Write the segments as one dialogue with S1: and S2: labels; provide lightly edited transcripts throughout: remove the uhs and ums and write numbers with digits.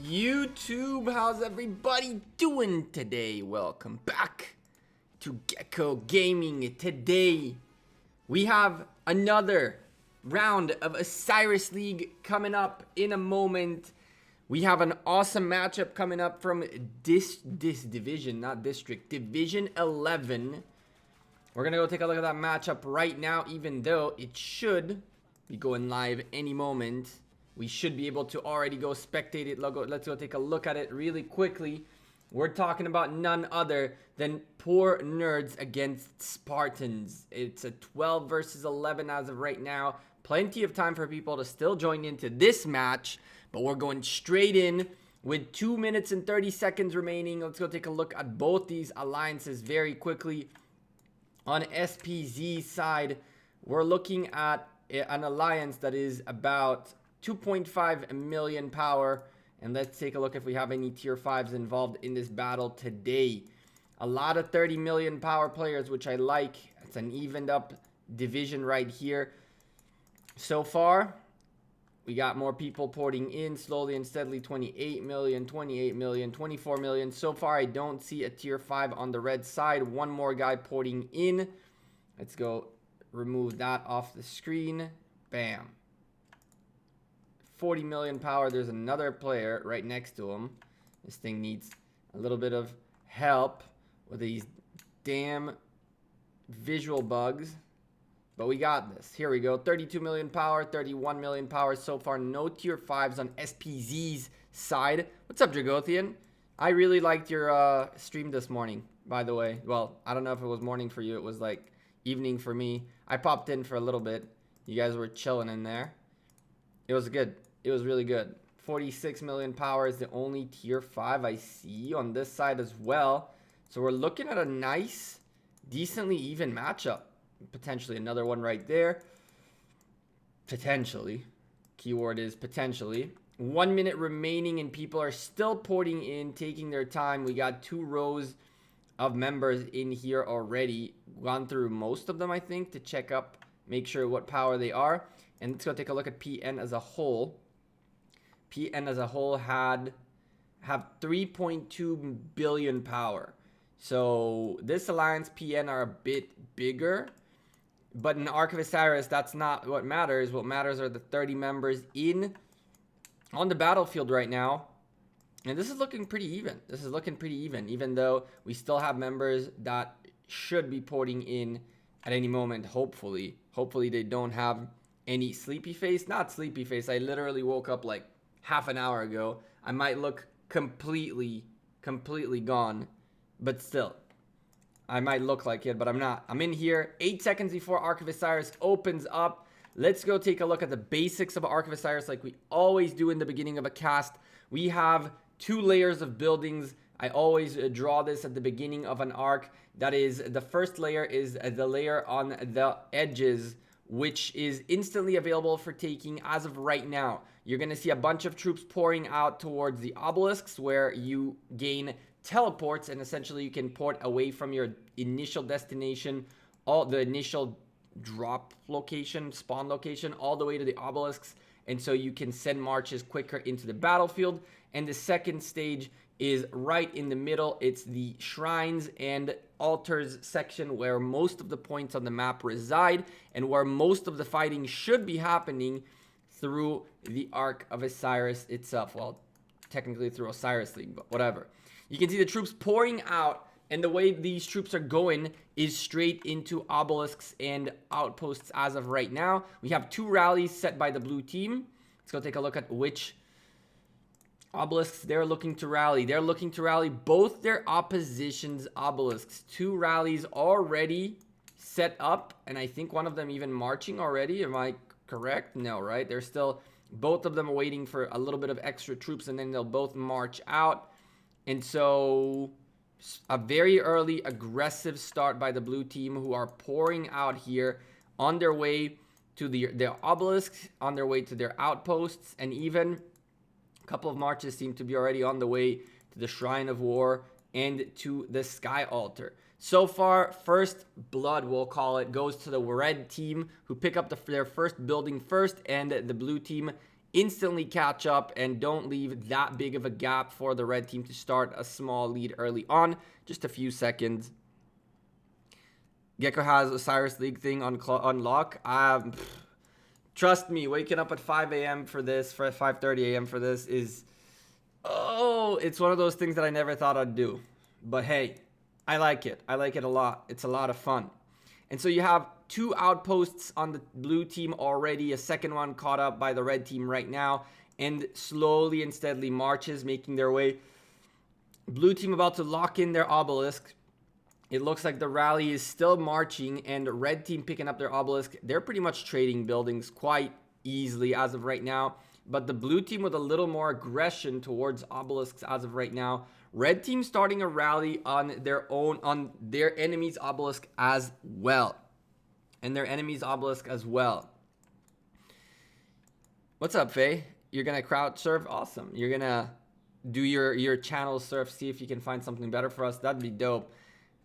S1: YouTube, how's everybody doing today? Welcome back to Gekko Gaming. Today we have another round of Osiris League coming up in a moment. We have an awesome matchup coming up from division 11. We're gonna go take a look at that matchup right now, even though it should be going live any moment. We should be able to already go spectate it. Let's go take a look at it really quickly. We're talking about none other than Poor Nerds against Spartans. It's a 12 versus 11 as of right now. Plenty of time for people to still join into this match, but we're going straight in with 2 minutes and 30 seconds remaining. Let's go take a look at both these alliances very quickly. On SPZ's side, we're looking at an alliance that is about 2.5 million power, and let's take a look if we have any tier 5s involved in this battle today. A lot of 30 million power players, which I like. It's an evened up division right here. So far, we got more people porting in slowly and steadily. 28 million, 28 million, 24 million. So far, I don't see a tier 5 on the red side. One more guy porting in. Let's go remove that off the screen. Bam. 40 million power. There's another player right next to him. This thing needs a little bit of help with these damn visual bugs, but we got this. Here we go. 32 million power, 31 million power. So far, no tier 5s on SPZ's side. What's up, Dragothian? I really liked your stream this morning, by the way. Well, I don't know if it was morning for you. It was like evening for me. I popped in for a little bit. You guys were chilling in there. It was good. It was really good. 46 million power is the only tier 5 I see on this side as well. So we're looking at a nice, decently even matchup. Potentially another one right there. Potentially. Keyword is potentially. 1 minute remaining and people are still porting in, taking their time. We got 2 rows of members in here already. Gone through most of them, I think, to check up, make sure what power they are. And let's go take a look at PN as a whole. PN as a whole have 3.2 billion power. So this alliance PN are a bit bigger. But in Ark of Osiris, that's not what matters. What matters are the 30 members on the battlefield right now. And this is looking pretty even. This is looking pretty even, even though we still have members that should be porting in at any moment, hopefully. Hopefully they don't have any sleepy face. Not sleepy face. I literally woke up like half an hour ago. I might look completely gone, but still, I might look like it, but I'm not. I'm in here 8 seconds before Ark of Osiris opens up. Let's go take a look at the basics of Ark of Osiris like we always do in the beginning of a cast. We have 2 layers of buildings. I always draw this at the beginning of an arc. That is, the first layer is the layer on the edges, which is instantly available for taking as of right now. You're going to see a bunch of troops pouring out towards the obelisks where you gain teleports, and essentially you can port away from your initial destination, all the initial drop location, spawn location, all the way to the obelisks, and so you can send marches quicker into the battlefield. And the second stage is right in the middle. It's the shrines and altars section where most of the points on the map reside and where most of the fighting should be happening through the Ark of Osiris itself. Well, technically through Osiris League, but whatever. You can see the troops pouring out, and the way these troops are going is straight into obelisks and outposts as of right now. We have 2 rallies set by the blue team. Let's go take a look at which obelisks they're looking to rally. They're looking to rally both their opposition's obelisks. 2 rallies already set up, and I think one of them even marching already. Am I correct? No, right? They're still, both of them are waiting for a little bit of extra troops, and then they'll both march out. And so a very early aggressive start by the blue team, who are pouring out here on their way to their obelisks, on their way to their outposts, and even a couple of marches seem to be already on the way to the Shrine of War and to the Sky Altar. So far, first blood, we'll call it, goes to the red team, who pick up their first building first, and the blue team instantly catch up and don't leave that big of a gap for the red team to start a small lead early on, just a few seconds. Gekko has Osiris League thing on lock. Trust me, waking up at 5 a.m. for this, for 5:30 a.m. for this is, it's one of those things that I never thought I'd do. But hey, I like it. I like it a lot. It's a lot of fun. And so you have 2 outposts on the blue team already, a second one caught up by the red team right now, and slowly and steadily marches, making their way. Blue team about to lock in their obelisk. It looks like the rally is still marching, and red team picking up their obelisk. They're pretty much trading buildings quite easily as of right now, but the blue team with a little more aggression towards obelisks as of right now. Red team starting a rally on their own, on their enemy's obelisk as well. And their enemy's obelisk as well. What's up, Faye? You're going to crowd surf? Awesome. You're going to do your channel surf, see if you can find something better for us. That'd be dope.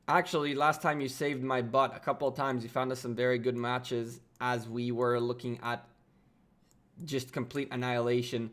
S1: Actually, last time you saved my butt a couple of times. You found us some very good matches as we were looking at just complete annihilation.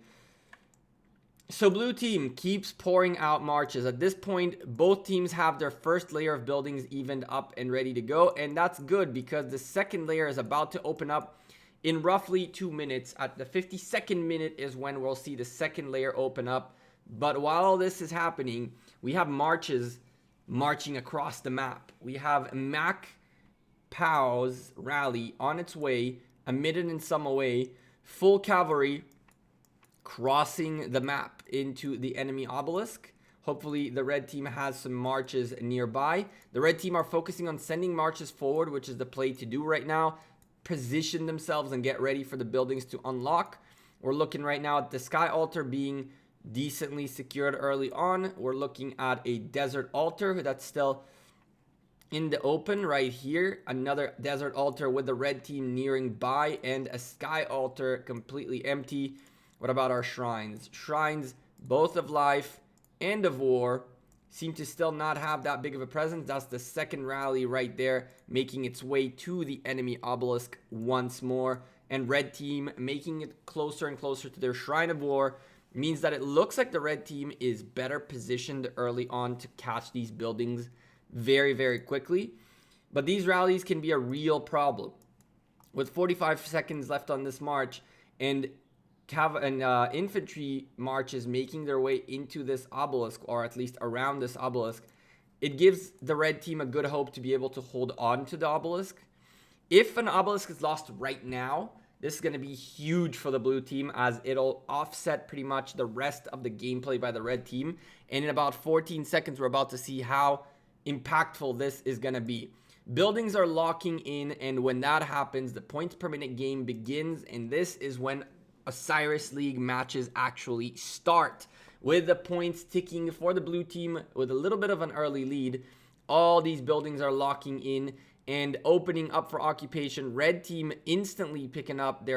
S1: So blue team keeps pouring out marches. At this point, both teams have their first layer of buildings evened up and ready to go. And that's good because the second layer is about to open up in roughly 2 minutes. At the 52nd minute is when we'll see the second layer open up. But while all this is happening, we have marches marching across the map. We have Mac Pow's rally on its way, a minute and some away, full cavalry crossing the map into the enemy obelisk. Hopefully the red team has some marches nearby. The red team are focusing on sending marches forward, which is the play to do right now. Position themselves and get ready for the buildings to unlock. We're looking right now at the sky altar being decently secured early on. We're looking at a desert altar that's still in the open right here. Another desert altar with the red team nearing by, and a sky altar completely empty. What about our shrines? Shrines, both of life and of war, seem to still not have that big of a presence. That's the second rally right there, making its way to the enemy obelisk once more. And red team making it closer and closer to their shrine of war means that it looks like the red team is better positioned early on to catch these buildings very, very quickly. But these rallies can be a real problem. With 45 seconds left on this march, and infantry marches making their way into this obelisk, or at least around this obelisk, it gives the red team a good hope to be able to hold on to the obelisk. If an obelisk is lost right now, this is going to be huge for the blue team, as it'll offset pretty much the rest of the gameplay by the red team. And in about 14 seconds, we're about to see how impactful this is going to be. Buildings are locking in, and when that happens, the points per minute game begins, and this is when Osiris League matches actually start, with the points ticking for the blue team with a little bit of an early lead. All these buildings are locking in and opening up for occupation. Red team instantly picking up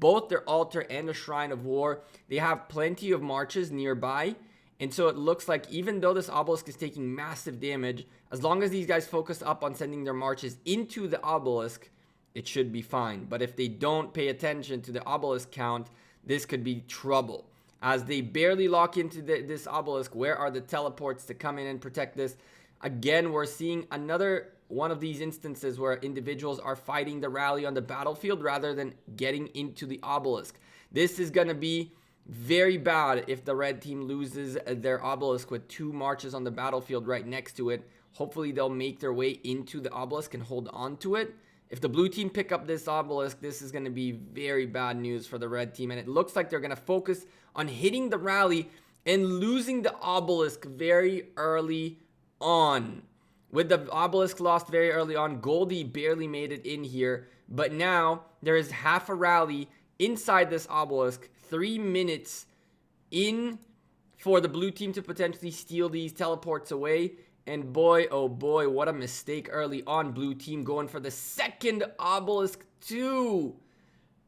S1: both their altar and the shrine of war. They have plenty of marches nearby, and so it looks like even though this obelisk is taking massive damage, as long as these guys focus up on sending their marches into the obelisk, it should be fine. But if they don't pay attention to the obelisk count, this could be trouble. As they barely lock into this obelisk, where are the teleports to come in and protect this? Again, we're seeing another one of these instances where individuals are fighting the rally on the battlefield rather than getting into the obelisk. This is going to be very bad if the red team loses their obelisk with 2 marches on the battlefield right next to it. Hopefully they'll make their way into the obelisk and hold on to it. If the blue team pick up this obelisk, this is going to be very bad news for the red team. And it looks like they're going to focus on hitting the rally and losing the obelisk very early on. With the obelisk lost very early on, Goldie barely made it in here. But now there is half a rally inside this obelisk. 3 minutes in for the blue team to potentially steal these teleports away. And boy, oh boy, what a mistake early on. Blue team going for the second obelisk too.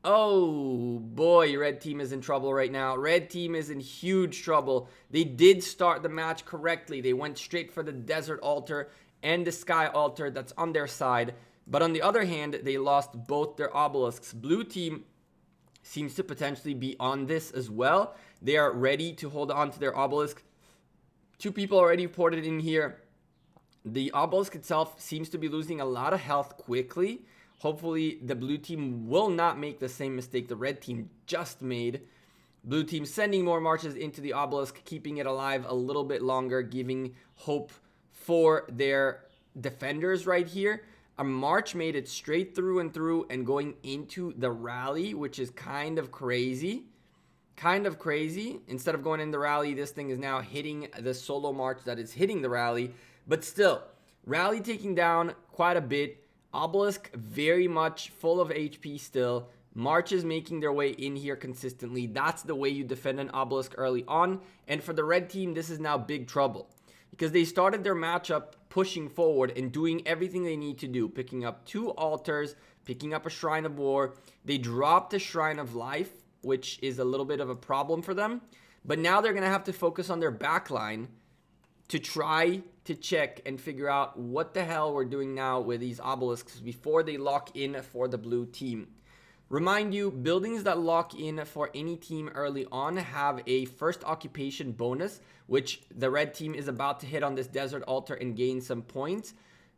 S1: Oh boy, red team is in trouble right now. Red team is in huge trouble. They did start the match correctly. They went straight for the desert altar and the sky altar that's on their side. But on the other hand, they lost both their obelisks. Blue team seems to potentially be on this as well. They are ready to hold on to their obelisk. 2 people already reported in here. The obelisk itself seems to be losing a lot of health quickly. Hopefully the blue team will not make the same mistake the red team just made. Blue team sending more marches into the obelisk, keeping it alive a little bit longer, giving hope for their defenders right here. A march made it straight through and through and going into the rally, which is kind of crazy. Kind of crazy. Instead of going in the rally, this thing is now hitting the solo march that is hitting the rally. But still, rally taking down quite a bit. Obelisk very much full of HP still. Marches making their way in here consistently. That's the way you defend an obelisk early on. And for the red team, this is now big trouble, because they started their matchup pushing forward and doing everything they need to do. Picking up 2 altars, picking up a Shrine of War. They dropped a Shrine of Life, which is a little bit of a problem for them. But now they're going to have to focus on their backline to try to check and figure out what the hell we're doing now with these obelisks before they lock in for the blue team. Remind you, buildings that lock in for any team early on have a first occupation bonus, which the red team is about to hit on this desert altar and gain some points.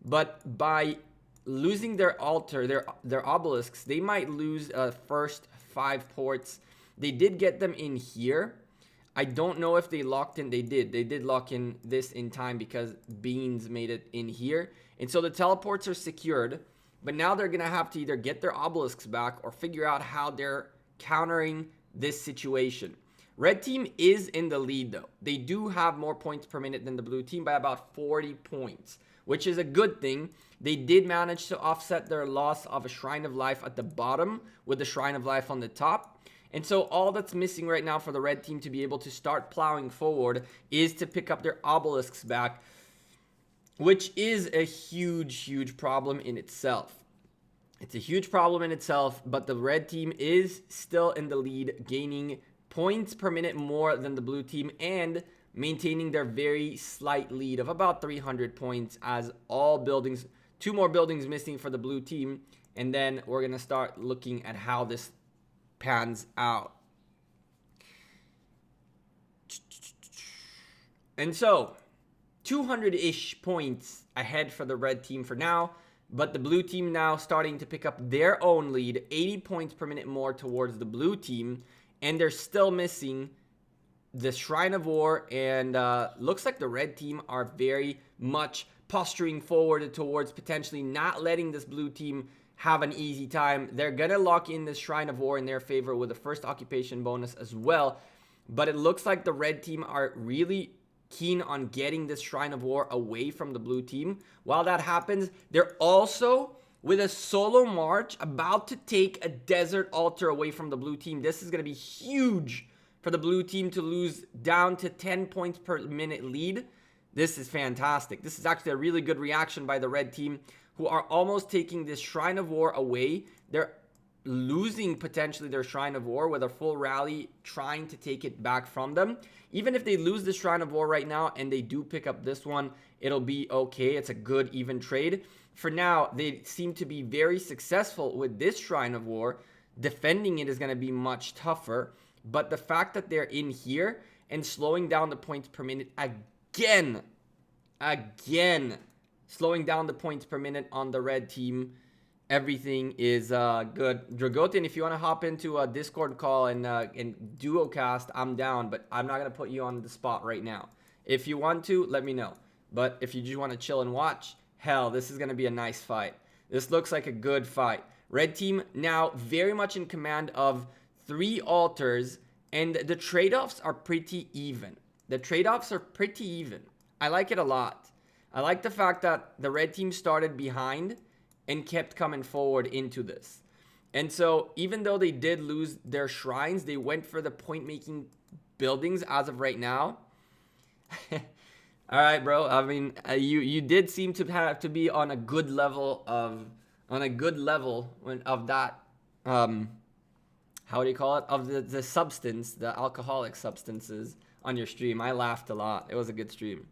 S1: But by losing their altar, their obelisks, they might lose first 5 ports. They did get them in here. I don't know if they locked in. They did lock in this in time because Beans made it in here. And so the teleports are secured. But now they're going to have to either get their obelisks back or figure out how they're countering this situation. Red team is in the lead though. They do have more points per minute than the blue team by about 40 points, which is a good thing. They did manage to offset their loss of a Shrine of Life at the bottom with the Shrine of Life on the top. And so all that's missing right now for the red team to be able to start plowing forward is to pick up their obelisks back, which is a huge problem in itself. It's a huge problem in itself, but the red team is still in the lead, gaining points per minute more than the blue team and maintaining their very slight lead of about 300 points as all buildings, 2 more buildings missing for the blue team. And then we're going to start looking at how this pans out. And so 200-ish points ahead for the red team for now, but the blue team now starting to pick up their own lead, 80 points per minute more towards the blue team, and they're still missing the Shrine of War, and looks like the red team are very much posturing forward towards potentially not letting this blue team have an easy time. They're gonna lock in this Shrine of War in their favor with a first occupation bonus as well, but it looks like the red team are really keen on getting this Shrine of War away from the blue team. While that happens, they're also with a solo march about to take a desert altar away from the blue team. This is going to be huge for the blue team to lose down to 10 points per minute lead. This is fantastic. This is actually a really good reaction by the red team, who are almost taking this Shrine of War away. They're losing potentially their Shrine of War with a full rally trying to take it back from them. Even if they lose the Shrine of War right now and they do pick up this one, it'll be okay. It's a good even trade. For now, they seem to be very successful with this Shrine of War. Defending it is going to be much tougher, but the fact that they're in here and slowing down the points per minute again, slowing down the points per minute on the red team, everything is good. Dragotin, if you want to hop into a Discord call and duocast, I'm down, but I'm not going to put you on the spot right now. If you want to, let me know. But if you just want to chill and watch, hell, this is going to be a nice fight. This looks like a good fight. Red team now very much in command of 3 altars, and the trade-offs are pretty even. I like it a lot. I like the fact that the red team started behind and kept coming forward into this. And so even though they did lose their shrines, they went for the point-making buildings as of right now. All right, bro. I mean, you did seem to have to be on a good level of that. How do you call it? Of the substance, the alcoholic substances on your stream. I laughed a lot. It was a good stream.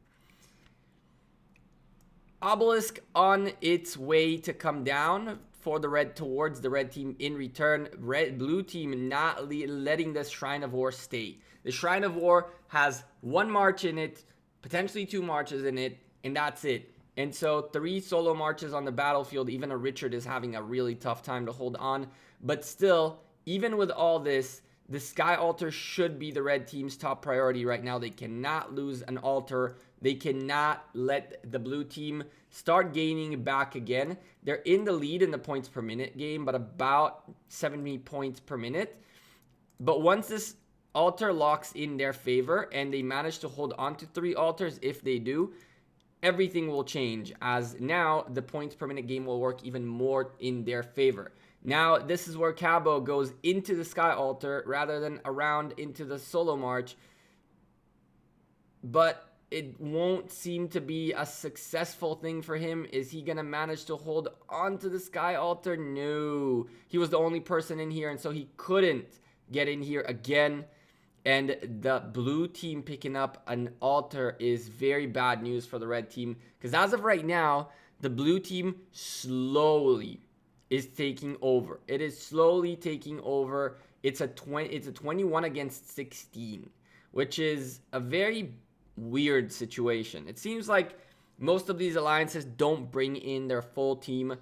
S1: Obelisk on its way to come down. for the red towards the red team in return. Blue team not letting this Shrine of War stay. The Shrine of War has one march in it, potentially two marches in it, and that's it. And so 3 solo marches on the battlefield, even a Richard is having a really tough time to hold on. But still, even with all this, the Sky Altar should be the red team's top priority right now. They cannot lose an altar. They cannot let the blue team start gaining back again. They're in the lead in the points per minute game, but about 70 points per minute. But once this altar locks in their favor and they manage to hold on to 3 altars, if they do, everything will change, as now the points per minute game will work even more in their favor. Now, this is where Cabo goes into the Sky Altar rather than around into the solo march. But it won't seem to be a successful thing for him. Is he going to manage to hold on to the Sky Altar? No. He was the only person in here, and so he couldn't get in here again. And the blue team picking up an altar is very bad news for the red team. Because as of right now, the blue team slowly is taking over. It is slowly taking over. It's a 21 against 16, which is a very weird situation. It seems like most of these alliances don't bring in their full team.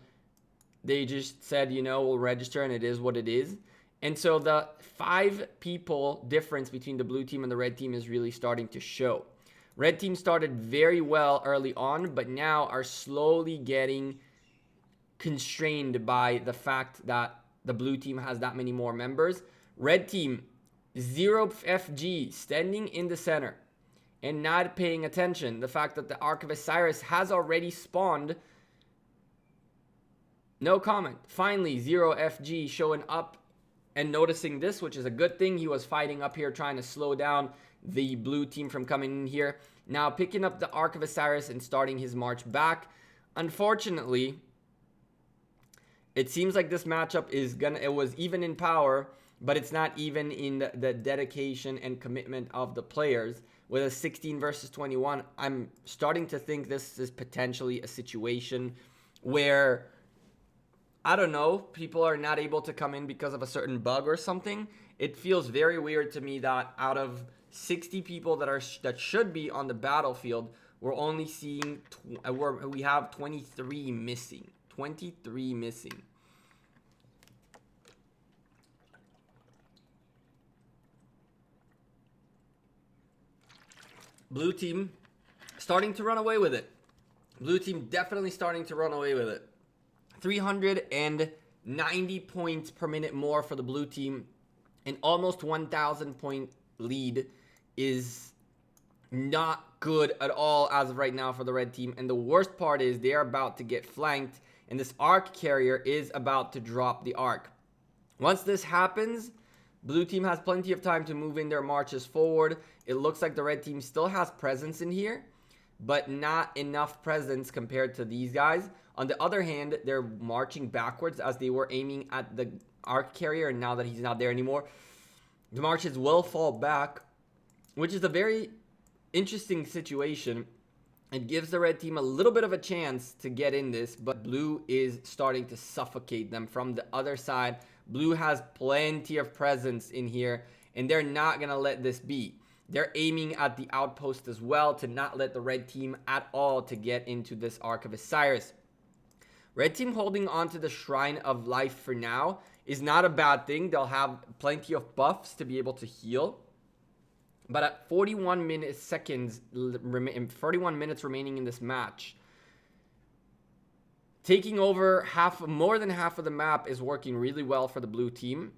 S1: They just said, you know, we'll register and it is what it is. And so the 5 people difference between the blue team and the red team is really starting to show. Red team started very well early on, but now are slowly getting constrained by the fact that the blue team has that many more members. Red team, 0 FG, standing in the center and not paying attention. The fact that the Ark of Osiris has already spawned. No comment. Finally, 0 FG showing up and noticing this, which is a good thing. He was fighting up here, trying to slow down the blue team from coming in here. Now picking up the Ark of Osiris and starting his march back. Unfortunately, it seems like this matchup it was even in power, but it's not even in the dedication and commitment of the players. With a 16 versus 21, I'm starting to think this is potentially a situation where, I don't know, people are not able to come in because of a certain bug or something. It feels very weird to me that out of 60 people that should be on the battlefield, we're only seeing we have 23 missing. 23 missing. Blue team starting to run away with it. Blue team definitely starting to run away with it. 390 points per minute more for the blue team. An almost 1,000 point lead is not good at all as of right now for the red team. And the worst part is they are about to get flanked. And this Ark carrier is about to drop the Ark. Once this happens, blue team has plenty of time to move in their marches forward. It looks like the red team still has presence in here, but not enough presence compared to these guys. On the other hand, they're marching backwards as they were aiming at the Ark carrier, and now that he's not there anymore, the marches will fall back, which is a very interesting situation. It gives the red team a little bit of a chance to get in this, but blue is starting to suffocate them from the other side. Blue has plenty of presence in here, and they're not going to let this be. They're aiming at the outpost as well to not let the red team at all to get into this Ark of Osiris. Red team holding on to the Shrine of Life for now is not a bad thing. They'll have plenty of buffs to be able to heal. But at 41 minutes remaining in this match, taking over more than half of the map is working really well for the blue team.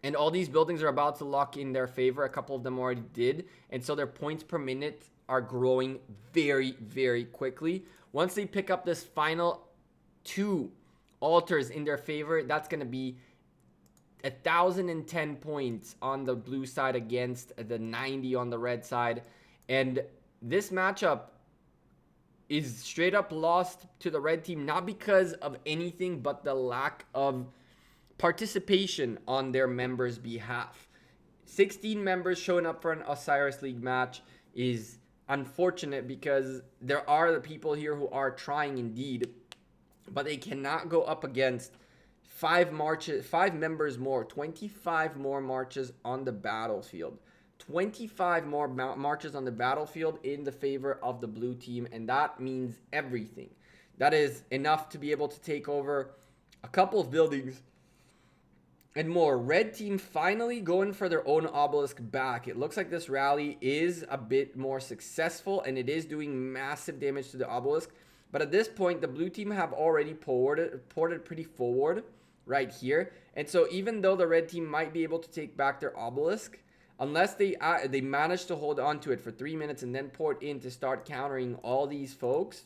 S1: And all these buildings are about to lock in their favor. A couple of them already did. And so their points per minute are growing very, very quickly. Once they pick up this final 2 altars in their favor, that's going to be 1,010 points on the blue side against the 90 on the red side. And this matchup is straight up lost to the red team, not because of anything but the lack of participation on their members' behalf. 16 members showing up for an Osiris League match is unfortunate because there are the people here who are trying indeed. but they cannot go up against 5 members more, 25 more marches on the battlefield. 25 more marches on the battlefield in the favor of the blue team, and that means everything. That is enough to be able to take over a couple of buildings and more. Red team finally going for their own obelisk back. It looks like this rally is a bit more successful, and it is doing massive damage to the obelisk. But at this point, the blue team have already ported pretty forward right here. And so even though the red team might be able to take back their obelisk, unless they manage to hold on to it for 3 minutes and then port in to start countering all these folks,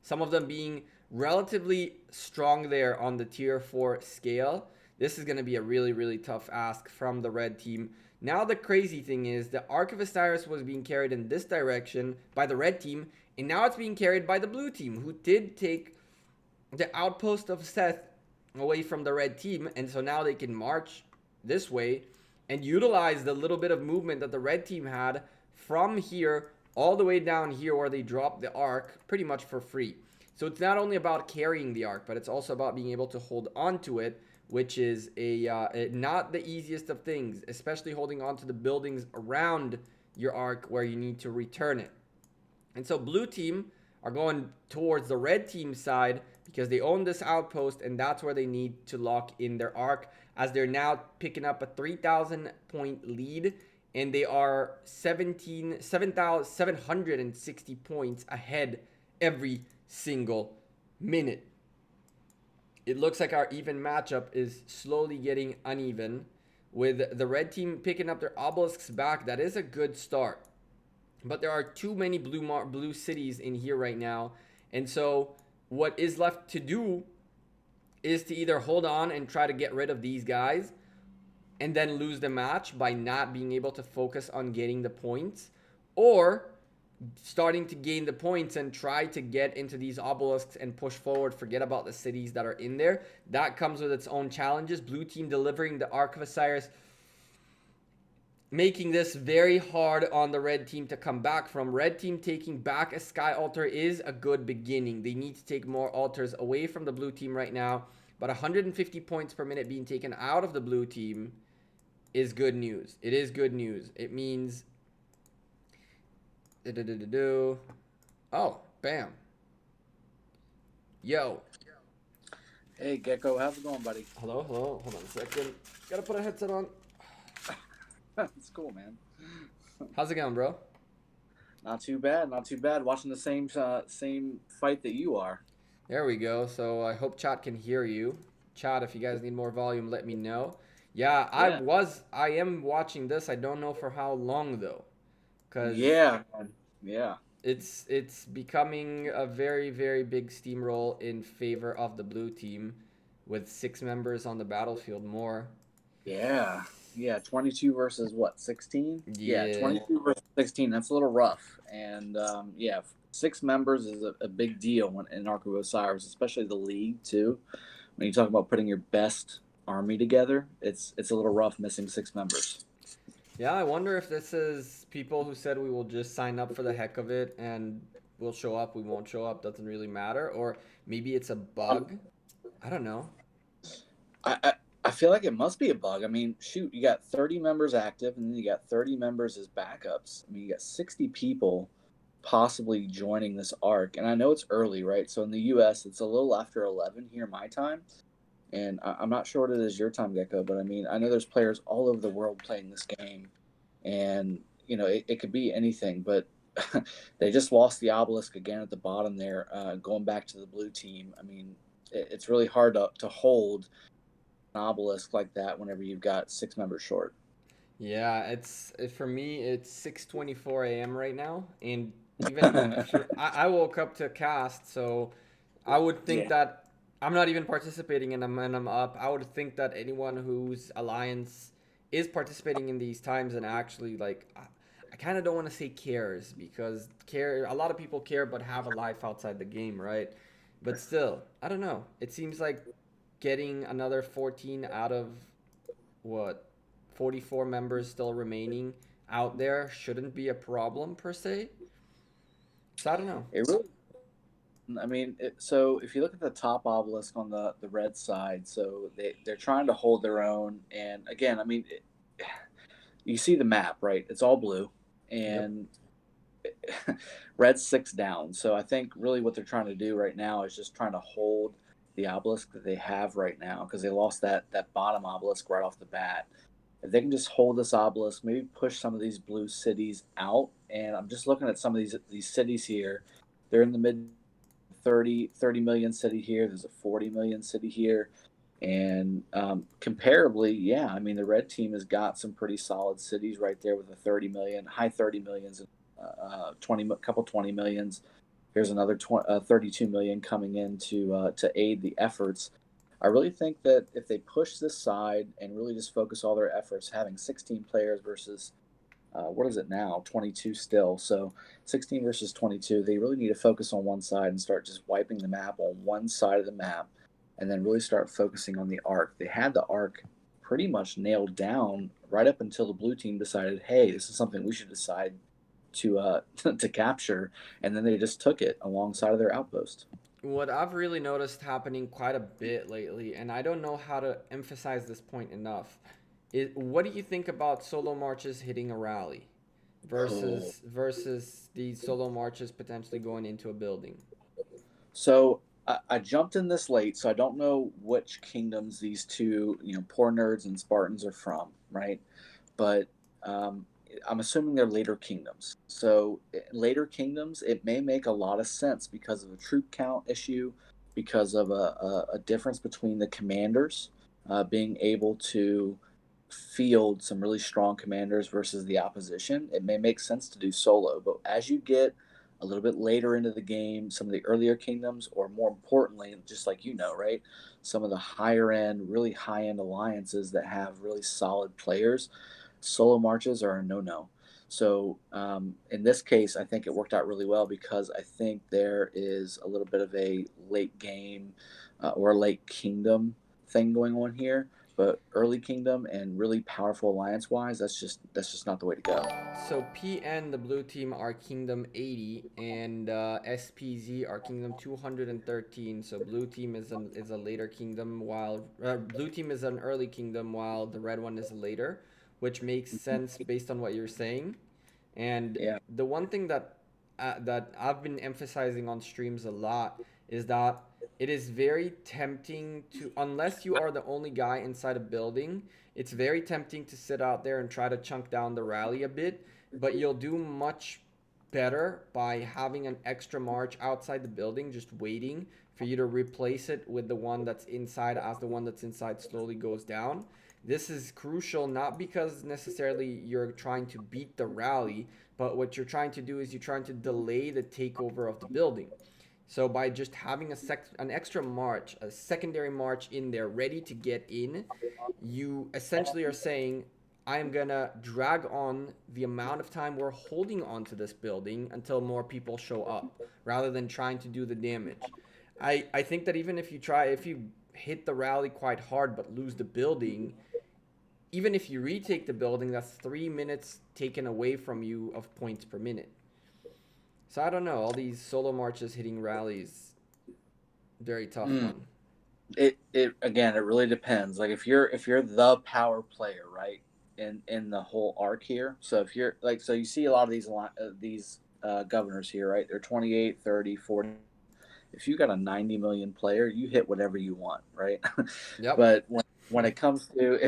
S1: some of them being relatively strong there on the tier 4 scale, this is going to be a really, really tough ask from the red team. Now the crazy thing is the Ark of Osiris was being carried in this direction by the red team, and now it's being carried by the blue team, who did take the outpost of Seth away from the red team, and so now they can march this way and utilize the little bit of movement that the red team had from here all the way down here where they dropped the Ark pretty much for free. So it's not only about carrying the Ark, but it's also about being able to hold on to it, which is not the easiest of things, especially holding on to the buildings around your Ark where you need to return it. And so blue team are going towards the red team side because they own this outpost, and that's where they need to lock in their Ark, as they're now picking up a 3,000 point lead, and they are 760 points ahead every single minute. It looks like our even matchup is slowly getting uneven, with the red team picking up their obelisks back. That is a good start, but there are too many blue cities in here right now, and so what is left to do is to either hold on and try to get rid of these guys and then lose the match by not being able to focus on getting the points, or starting to gain the points and try to get into these obelisks and push forward, forget about the cities that are in there. That comes with its own challenges. Blue team delivering the Ark of Osiris, making this very hard on the red team to come back from. Red team taking back a sky altar is a good beginning. They need to take more altars away from the blue team right now, but 150 points per minute being taken out of the blue team is good news. It is good news. It means oh, bam. Yo.
S2: Hey, Gekko. How's it going, buddy?
S1: Hello. Hold on a second. Gotta put a headset on.
S2: It's cool, man.
S1: How's it going, bro?
S2: Not too bad. Not too bad. Watching the same fight that you are.
S1: There we go. So I hope chat can hear you. Chat, if you guys need more volume, let me know. Yeah, I am watching this. I don't know for how long though.
S2: Yeah, man. Yeah.
S1: It's becoming a very, very big steamroll in favor of the blue team, with 6 members on the battlefield more.
S2: Yeah. 22 versus what, 16? Yeah, 22 versus 16. That's a little rough. And 6 members is a big deal in Ark of Osiris, especially the league too. When you talk about putting your best army together, it's a little rough missing 6 members.
S1: Yeah, I wonder if this is people who said we will just sign up for the heck of it and we'll show up, we won't show up, doesn't really matter. Or maybe it's a bug. I don't know.
S2: I feel like it must be a bug. I mean, shoot, you got 30 members active, and then you got 30 members as backups. I mean, you got 60 people possibly joining this Ark. And I know it's early, right? So in the U.S., it's a little after 11 here my time. And I'm not sure what it is your time, Gekko, but I mean, I know there's players all over the world playing this game. And, you know, it could be anything, but they just lost the obelisk again at the bottom there, going back to the blue team. I mean, it's really hard to hold an obelisk like that whenever you've got 6 members short.
S1: Yeah, for me, it's 6:24 a.m. right now. And even I woke up to cast, so I would think that I'm not even participating and I'm up. I would think that anyone whose alliance is participating in these times and actually, like, I kind of don't want to say cares, because a lot of people care but have a life outside the game, right? But still, I don't know. It seems like getting another 14 out of 44 members still remaining out there shouldn't be a problem per se. So I don't know.
S2: I mean, so if you look at the top obelisk on the red side, so they're trying to hold their own. And again, I mean, you see the map, right? It's all blue,
S1: Yep.
S2: and red's 6 down. So I think really what they're trying to do right now is just trying to hold the obelisk that they have right now, because they lost that bottom obelisk right off the bat. If they can just hold this obelisk, maybe push some of these blue cities out. And I'm just looking at some of these cities here. They're in the mid 30 million city here. There's a 40 million city here. And comparably, yeah, I mean, the red team has got some pretty solid cities right there with a 30 million, high 30 millions, and 20 millions. Here's another 32 million coming in to aid the efforts. I really think that if they push this side and really just focus all their efforts, having 16 players versus what is it now? 22 still. So 16 versus 22. They really need to focus on one side and start just wiping the map on one side of the map, and then really start focusing on the arc. They had the arc pretty much nailed down right up until the blue team decided, hey, this is something we should decide to to capture, and then they just took it alongside of their outpost.
S1: What I've really noticed happening quite a bit lately, and I don't know how to emphasize this point enough, is what do you think about solo marches hitting a rally
S2: Oh.
S1: versus these solo marches potentially going into a building?
S2: So I jumped in this late, so I don't know which kingdoms these two, poor nerds and Spartans are from, right? But um, I'm assuming they're later kingdoms. So later kingdoms, it may make a lot of sense because of a troop count issue, because of a difference between the commanders being able to field some really strong commanders versus the opposition. It may make sense to do solo, but as you get a little bit later into the game, some of the earlier kingdoms, or more importantly, just like right, some of the higher end, really high end alliances that have really solid players, solo marches are a no no. So in this case, I think it worked out really well because I think there is a little bit of a late game or a late kingdom thing going on here. But early kingdom and really powerful alliance wise, that's just not the way to go.
S1: So PN, the blue team, are Kingdom 80, and SPZ are Kingdom 213. So blue team is a later kingdom, while blue team is an early kingdom, while the red one is later, which makes sense based on what you're saying. And
S2: Yeah.
S1: the one thing that I've been emphasizing on streams a lot is that it is very tempting to, unless you are the only guy inside a building, it's very tempting to sit out there and try to chunk down the rally a bit, but you'll do much better by having an extra march outside the building, just waiting for you to replace it with the one that's inside as the one that's inside slowly goes down. This is crucial not because necessarily you're trying to beat the rally, but what you're trying to do is you're trying to delay the takeover of the building. So by just having an extra march, a secondary march in there ready to get in, you essentially are saying, I am gonna drag on the amount of time we're holding on to this building until more people show up, rather than trying to do the damage. I think that even if you hit the rally quite hard but lose the building, even if you retake the building, that's 3 minutes taken away from you of points per minute. So I don't know. All these solo marches hitting rallies, very tough
S2: Mm.
S1: one.
S2: It again, it really depends. Like if you're the power player, right? In the whole arc here. So if you're like, so you see a lot of these governors here, right? They're 28, 30, 40. If you got a 90 million player, you hit whatever you want, right?
S1: Yep.
S2: But when it comes to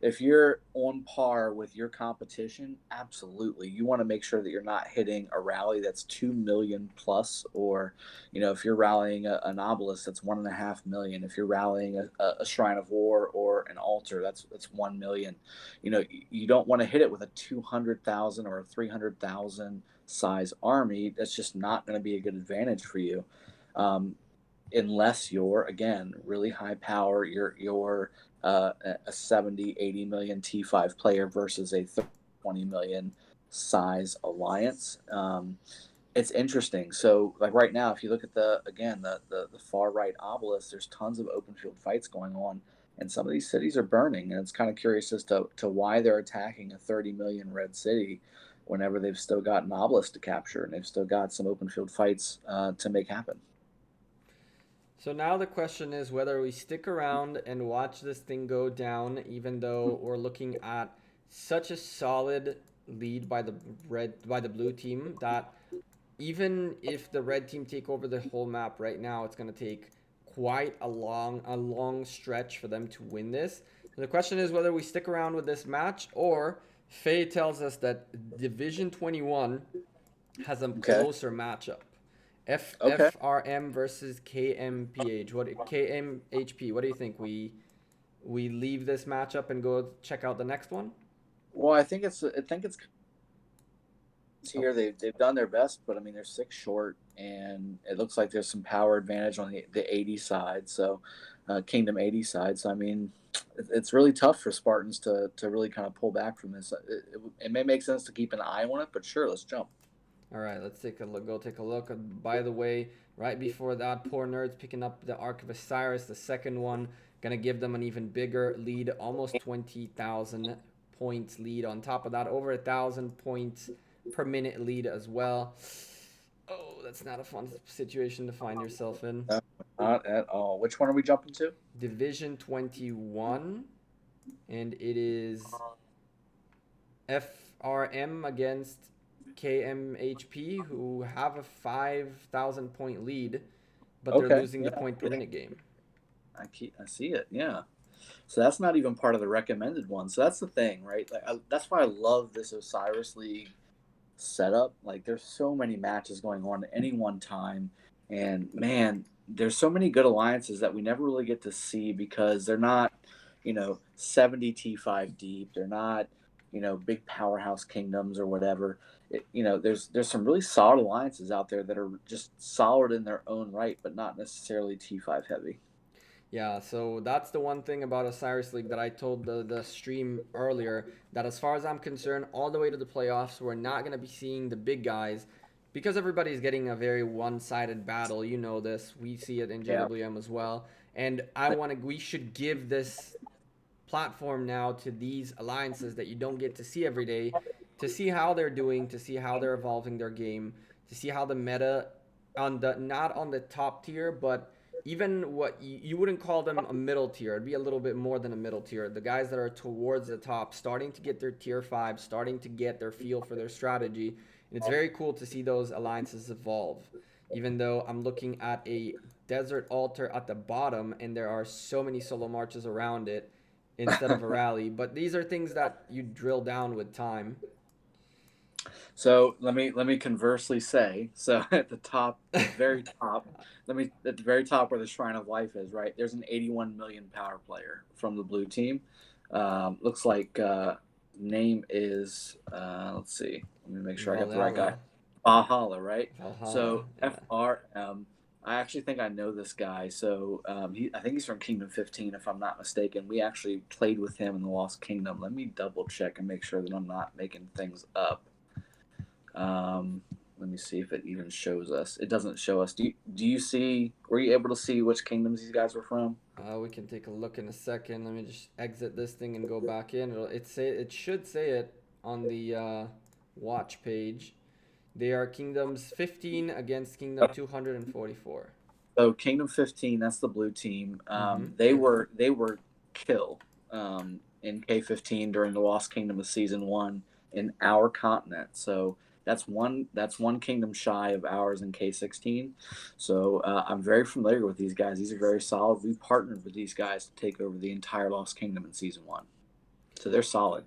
S2: if you're on par with your competition, absolutely, you want to make sure that you're not hitting a rally that's 2 million plus, or if you're rallying an obelisk, that's 1.5 million. If you're rallying a shrine of war or an altar, that's 1 million. You don't want to hit it with a 200,000 or a 300,000 size army. That's just not going to be a good advantage for you. Um, Unless you're again really high power, you're a 70, 80 million T5 player versus a 20 million size alliance. It's interesting. So like right now, if you look at the far right obelisk, there's tons of open field fights going on, and some of these cities are burning, and it's kind of curious as to why they're attacking a 30 million red city whenever they've still got an obelisk to capture and they've still got some open field fights to make happen.
S1: So now the question is whether we stick around and watch this thing go down, even though we're looking at such a solid lead by the blue team that even if the red team take over the whole map right now, it's going to take quite a long stretch for them to win this. So the question is whether we stick around with this match, or Faye tells us that Division 21 has a
S2: Okay.
S1: closer matchup.
S2: Okay.
S1: FRM versus KMHP. What do you think? We leave this matchup and go check out the next one?
S2: Well, I think it's
S1: Oh,
S2: here. They've done their best, but I mean they're 6 short, and it looks like there's some power advantage on the 80 side. So, Kingdom 80 side. So I mean, it's really tough for Spartans to really kind of pull back from this. It may make sense to keep an eye on it, but sure, let's jump.
S1: all right, let's take a look. Go take a look. By the way, right before that, poor nerds picking up the Ark of Osiris, the second one, gonna give them an even bigger lead, almost 20,000 points lead. On top of that, over 1,000 points per minute lead as well. Oh, that's not a fun situation to find yourself in.
S2: No, not at all. Which one are we jumping to?
S1: Division 21, and it is FRM against KMHP, who have a 5,000 point lead, but they're
S2: Okay.
S1: losing the
S2: Yeah.
S1: point per minute game.
S2: I see it. Yeah. So that's not even part of the recommended one. So that's the thing, right? That's why I love this Osiris League setup. Like, there's so many matches going on at any one time, and man, there's so many good alliances that we never really get to see because they're not, 70 T5 deep. They're not, big powerhouse kingdoms or whatever. There's some really solid alliances out there that are just solid in their own right, but not necessarily T5 heavy.
S1: Yeah, so that's the one thing about Osiris League that I told the stream earlier, that as far as I'm concerned, all the way to the playoffs, we're not going to be seeing the big guys because everybody's getting a very one-sided battle. You know this. We see it in
S2: Yeah.
S1: JWM as well. And we should give this platform now to these alliances that you don't get to see every day, to see how they're doing, to see how they're evolving their game, to see how the meta on the not on the top tier, but even what you wouldn't call them a middle tier. It'd be a little bit more than a middle tier. The guys that are towards the top, starting to get their tier 5, starting to get their feel for their strategy. And it's very cool to see those alliances evolve. Even though I'm looking at a desert altar at the bottom and there are so many solo marches around it instead of a rally. But these are things that you drill down with time.
S2: So let me conversely say, so at the top, very top, at the very top where the Shrine of Life is, right? There's an 81 million power player from the blue team. Looks like name is let's see. Let me make sure I got the right guy.
S1: Valhalla.
S2: Valhalla, right?
S1: Valhalla.
S2: So
S1: Yeah.
S2: FRM. I actually think I know this guy. So I think he's from Kingdom 15, if I'm not mistaken. We actually played with him in the Lost Kingdom. Let me double check and make sure that I'm not making things up. Let me see if it even shows us. It doesn't show us. Do you see? Were you able to see which kingdoms these guys were from?
S1: We can take a look in a second. Let me just exit this thing and go back in. It should say it on the watch page. They are kingdoms 15 against kingdom 244.
S2: So Kingdom 15, that's the blue team.
S1: Mm-hmm.
S2: They were kill in K15 during the Lost Kingdom of Season 1 in our continent. So that's one kingdom shy of ours in K16. So I'm very familiar with these guys. These are very solid. We partnered with these guys to take over the entire Lost Kingdom in Season 1. So they're solid.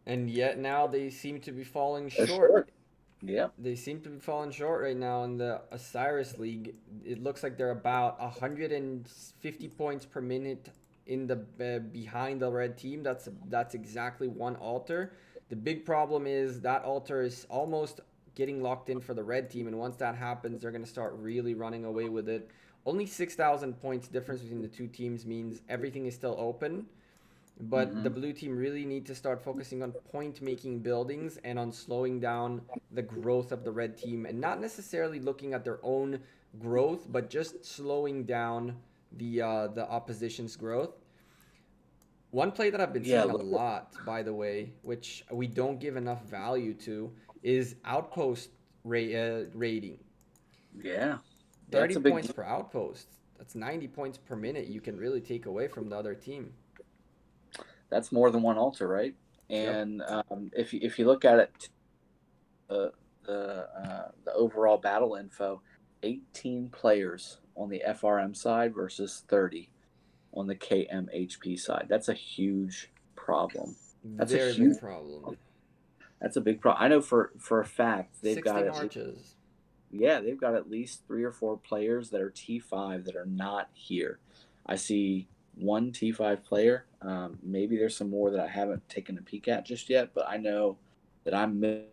S1: And yet now they seem to be falling
S2: They're
S1: short.
S2: short. Yep.
S1: They seem to be falling short right now in the Osiris League. It looks like they're about 150 points per minute in the behind the red team. That's exactly one altar. The big problem is that altar is almost getting locked in for the red team, and once that happens, they're going to start really running away with it. Only 6,000 points difference between the two teams means everything is still open. But the blue team really need to start focusing on point making buildings and on slowing down the growth of the red team, and not necessarily looking at their own growth, but just slowing down the opposition's growth. One play that I've been
S2: Yeah.
S1: seeing a lot, by the way, which we don't give enough value to, is outpost rating.
S2: Yeah.
S1: 30
S2: That's a big
S1: points
S2: deal.
S1: per outpost. That's 90 points per minute you can really take away from the other team.
S2: That's more than one altar, right?
S1: Yep.
S2: And if you look at it, the overall battle info, 18 players on the FRM side versus 30 on the KMHP side. That's a huge problem. That's a
S1: Very big
S2: huge.
S1: problem.
S2: That's a big problem. I know for a fact they've
S1: 60
S2: got at least,
S1: marches.
S2: yeah, they've got at least 3 or 4 players that are T5 that are not here. I see one T5 player. Maybe there's some more that I haven't taken a peek at just yet, but I know that I'm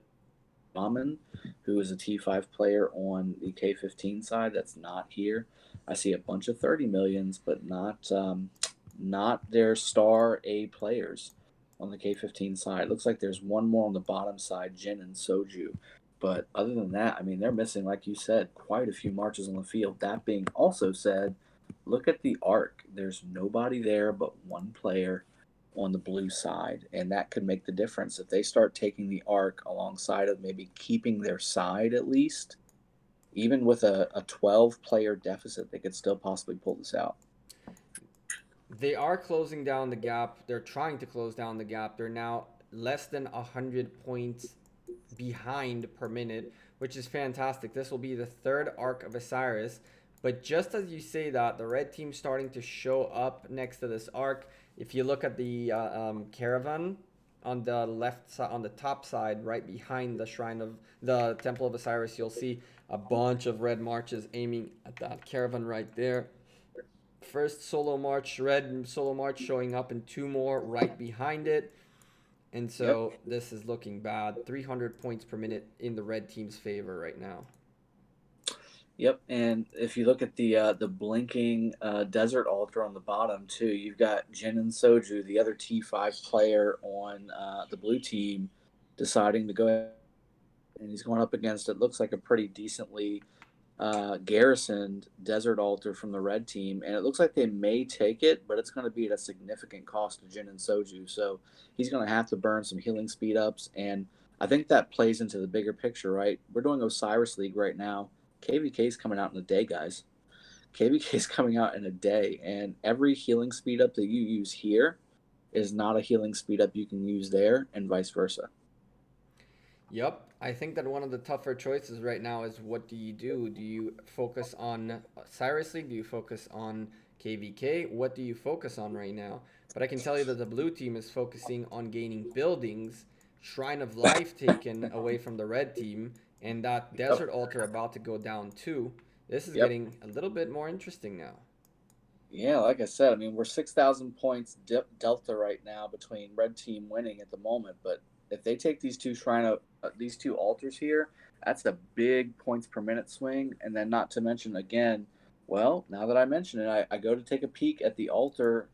S2: Raman, who is a T5 player on the K15 side that's not here. I see a bunch of 30 millions, but not their star A players on the K15 side. It looks like there's one more on the bottom side, Jin and Soju. But other than that, I mean, they're missing, like you said, quite a few marches on the field. That being also said, look at the arc. There's nobody there but one player on the blue side, and that could make the difference. If they start taking the arc alongside of maybe keeping their side at least, even with a 12 player deficit, they could still possibly pull this out.
S1: They are closing down the gap. They're trying to close down the gap. They're now less than 100 points behind per minute, which is fantastic. This will be the third Ark of Osiris. But just as you say that, the red team's starting to show up next to this arc. If you look at the caravan on the left side, on the top side, right behind the shrine of the Temple of Osiris, you'll see a bunch of red marches aiming at that caravan right there. First solo march, red solo march showing up, and two more right behind it. And
S2: Yep.
S1: so this is looking bad. 300 points per minute in the red team's favor right now.
S2: Yep, and if you look at the blinking desert altar on the bottom too, you've got Jin and Soju, the other T5 player on the blue team, deciding to go ahead, and he's going up against it. Looks like a pretty decently garrisoned desert altar from the red team, and it looks like they may take it, but it's going to be at a significant cost to Jin and Soju. So he's going to have to burn some healing speed ups, and I think that plays into the bigger picture, right? We're doing Osiris League right now. KVK is coming out in a day, guys. KVK is coming out in a day, and every healing speed up that you use here is not a healing speed up you can use there, and vice versa.
S1: Yep. I think that one of the tougher choices right now is what do you do? Do you focus on Cyrus League? Do you focus on KVK? What do you focus on right now? But I can tell you that the blue team is focusing on gaining buildings, Shrine of Life taken away from the red team, and that
S2: Yep.
S1: desert altar about to go down too. This is
S2: Yep.
S1: getting a little bit more interesting now.
S2: Yeah, like I said, I mean, we're 6,000 points delta right now between red team winning at the moment. But if they take these these two altars here, that's a big points per minute swing. And then, not to mention again, well, now that I mention it, I go to take a peek at the altar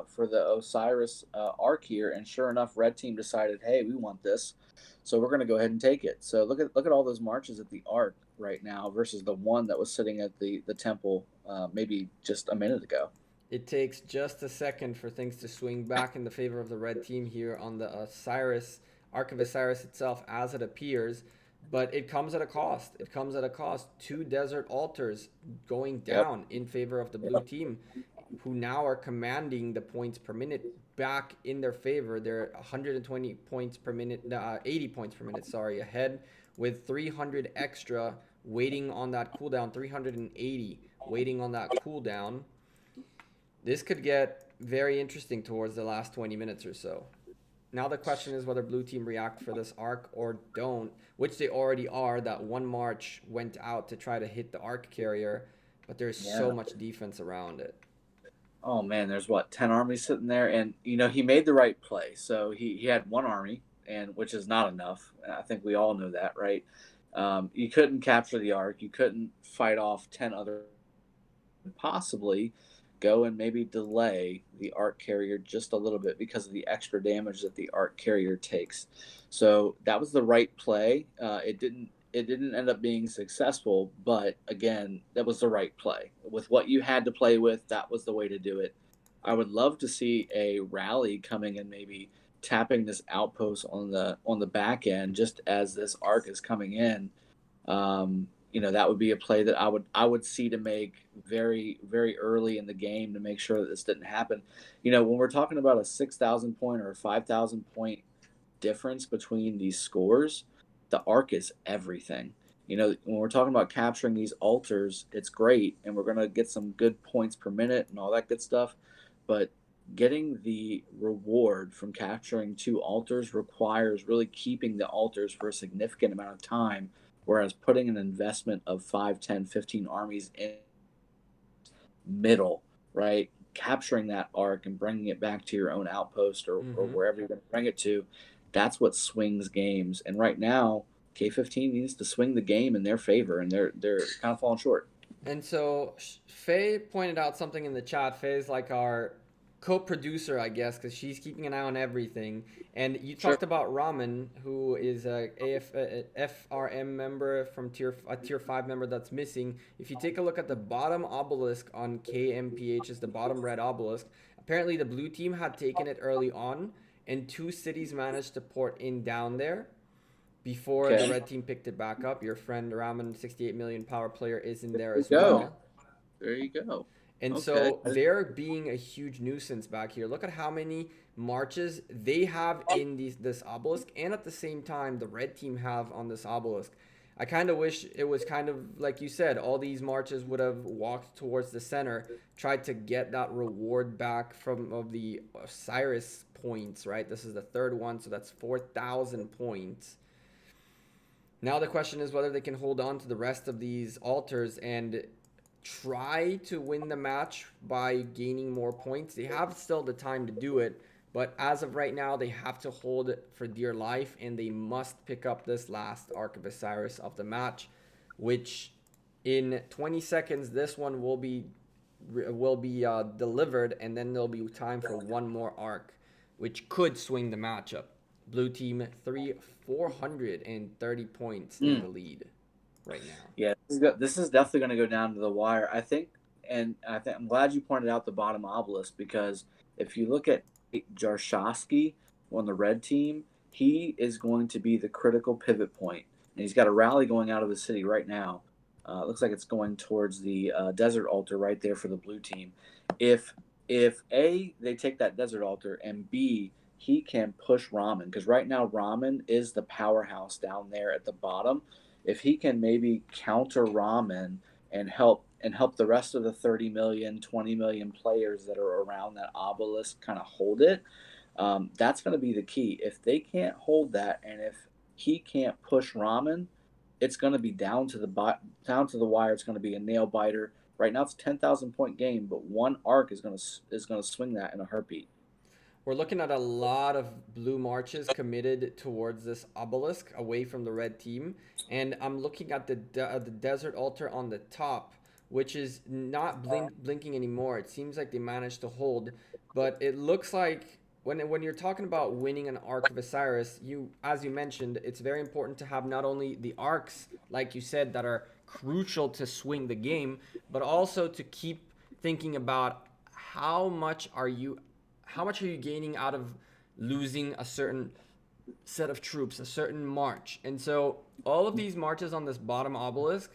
S2: for the Osiris arc here, and sure enough, red team decided, hey, we want this, so we're going to go ahead and take it. So look at all those marches at the arc right now versus the one that was sitting at the temple maybe just a minute ago.
S1: It takes just a second for things to swing back in the favor of the red team here on the Osiris, Ark of Osiris itself as it appears, but it comes at a cost. It comes at a cost. Two desert altars going
S2: Yep.
S1: down in favor of the blue team, who now are commanding the points per minute back in their favor. They're 120 points per minute, 80 points per minute, sorry, ahead with 300 extra waiting on that cooldown, 380 waiting on that cooldown. This could get very interesting towards the last 20 minutes or so. Now the question is whether blue team react for this arc or don't, which they already are. That one march went out to try to hit the arc carrier, but there's so
S2: Yeah.
S1: much defense around it.
S2: Oh man, there's what 10 armies sitting there, and he made the right play. So he had one army, and which is not enough. I think we all know that, right? You couldn't capture the arc. You couldn't fight off 10 other. Possibly go and maybe delay the arc carrier just a little bit because of the extra damage that the arc carrier takes. So that was the right play. It didn't end up being successful, but again, that was the right play. With what you had to play with, that was the way to do it. I would love to see a rally coming and maybe tapping this outpost on the back end just as this arc is coming in. that would be a play that I would see to make very, very early in the game to make sure that this didn't happen. When we're talking about a 6,000 point or a 5,000 point difference between these scores, the arc is everything. When we're talking about capturing these altars, it's great, and we're gonna get some good points per minute and all that good stuff. But getting the reward from capturing 2 altars requires really keeping the altars for a significant amount of time, whereas putting an investment of 5, 10, 15 armies in middle, right? Capturing that arc and bringing it back to your own outpost or wherever you're going to bring it to, that's what swings games. And right now, K15 needs to swing the game in their favor, and they're kind of falling short.
S1: And so Faye pointed out something in the chat. Faye's like our co-producer, I guess, because she's keeping an eye on everything. And you talked about Ramen, who is a FRM member from tier 5 member that's missing. If you take a look at the bottom obelisk on KMPH, is the bottom red obelisk. Apparently the blue team had taken it early on, and 2 cities managed to port in down there before the red team picked it back up. Your friend Ramen, 68 million power player, is in there as well.
S2: There you go.
S1: And so they're being a huge nuisance back here. Look at how many marches they have in this obelisk, and at the same time the red team have on this obelisk. I kind of wish it was kind of like you said, all these marches would have walked towards the center, tried to get that reward back of the Osiris points, right? This is the 3rd one, so that's 4,000 points. Now the question is whether they can hold on to the rest of these altars and try to win the match by gaining more points. They have still the time to do it, but as of right now, they have to hold it for dear life, and they must pick up this last Ark of Osiris of the match, which in 20 seconds, this one will be delivered, and then there'll be time for one more Ark, which could swing the matchup. Blue team 430 points in the lead right now.
S2: Yeah, this is definitely going to go down to the wire, I think. And I'm glad you pointed out the bottom obelisk, because if you look at Jarshowski on the red team, he is going to be the critical pivot point. And he's got a rally going out of the city right now. Looks like it's going towards the desert altar right there for the blue team. If A, they take that desert altar, and B, he can push Ramen, because right now Ramen is the powerhouse down there at the bottom. If he can maybe counter Ramen and help the rest of the 30 million, 20 million players that are around that obelisk kind of hold it, that's going to be the key. If they can't hold that, and if he can't push Ramen, it's going to be down to the wire. It's going to be a nail biter. Right now it's a 10,000 point game, but one arc is going to swing that in a heartbeat.
S1: We're looking at a lot of blue marches committed towards this obelisk away from the red team. And I'm looking at the desert altar on the top, which is not blinking anymore. It seems like they managed to hold. But it looks like when you're talking about winning an Ark of Osiris, as you mentioned, it's very important to have not only the arcs, like you said, that are crucial to swing the game, but also to keep thinking about how much are you gaining out of losing a certain set of troops, a certain march. And so all of these marches on this bottom obelisk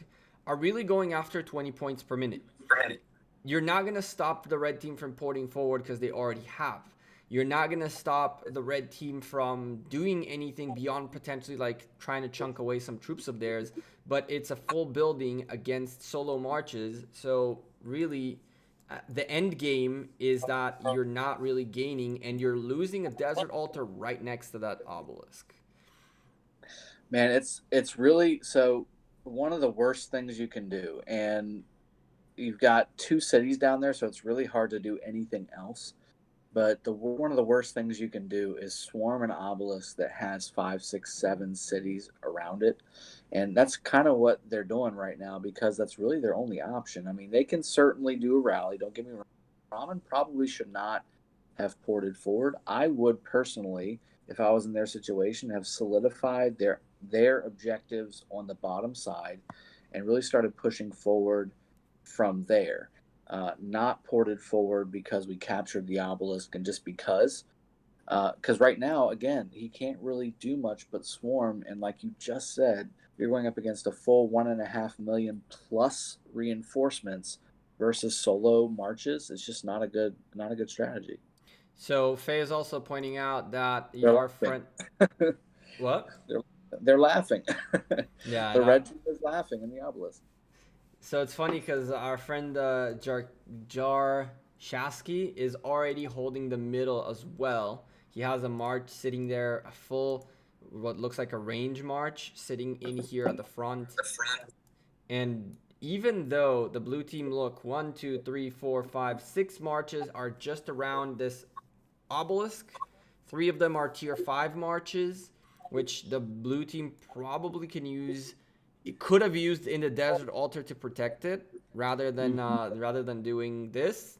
S1: are really going after 20 points per minute. You're not going to stop the red team from porting forward because they already have. You're not going to stop the red team from doing anything beyond potentially like trying to chunk away some troops of theirs, but it's a full building against solo marches. So really, the end game is that you're not really gaining, and you're losing a desert altar right next to that obelisk.
S2: Man, it's really, so one of the worst things you can do, and you've got 2 cities down there, so it's really hard to do anything else. But one of the worst things you can do is swarm an obelisk that has 5, 6, 7 cities around it. And that's kind of what they're doing right now, because that's really their only option. I mean, they can certainly do a rally. Don't get me wrong. Ramen probably should not have ported forward. I would personally, if I was in their situation, have solidified their objectives on the bottom side and really started pushing forward from there. Not ported forward because we captured the obelisk and just because right now, again, he can't really do much but swarm. And like you just said, You're going up against a full 1.5 million plus reinforcements versus solo marches. It's just not a good strategy.
S1: So Faye is also pointing out that
S2: They're
S1: our
S2: laughing.
S1: friend, what?
S2: They're laughing.
S1: Yeah,
S2: The red team is laughing in the obelisk.
S1: so it's funny because our friend Jar Shasky is already holding the middle as well. He has a march sitting there, a full, what looks like a range march, sitting in here at the front. And even though the blue team look 1, 2, 3, 4, 5, 6 marches are just around this obelisk, 3 of them are tier 5 marches, which the blue team probably can use. It could have used in the desert altar to protect it rather than doing this.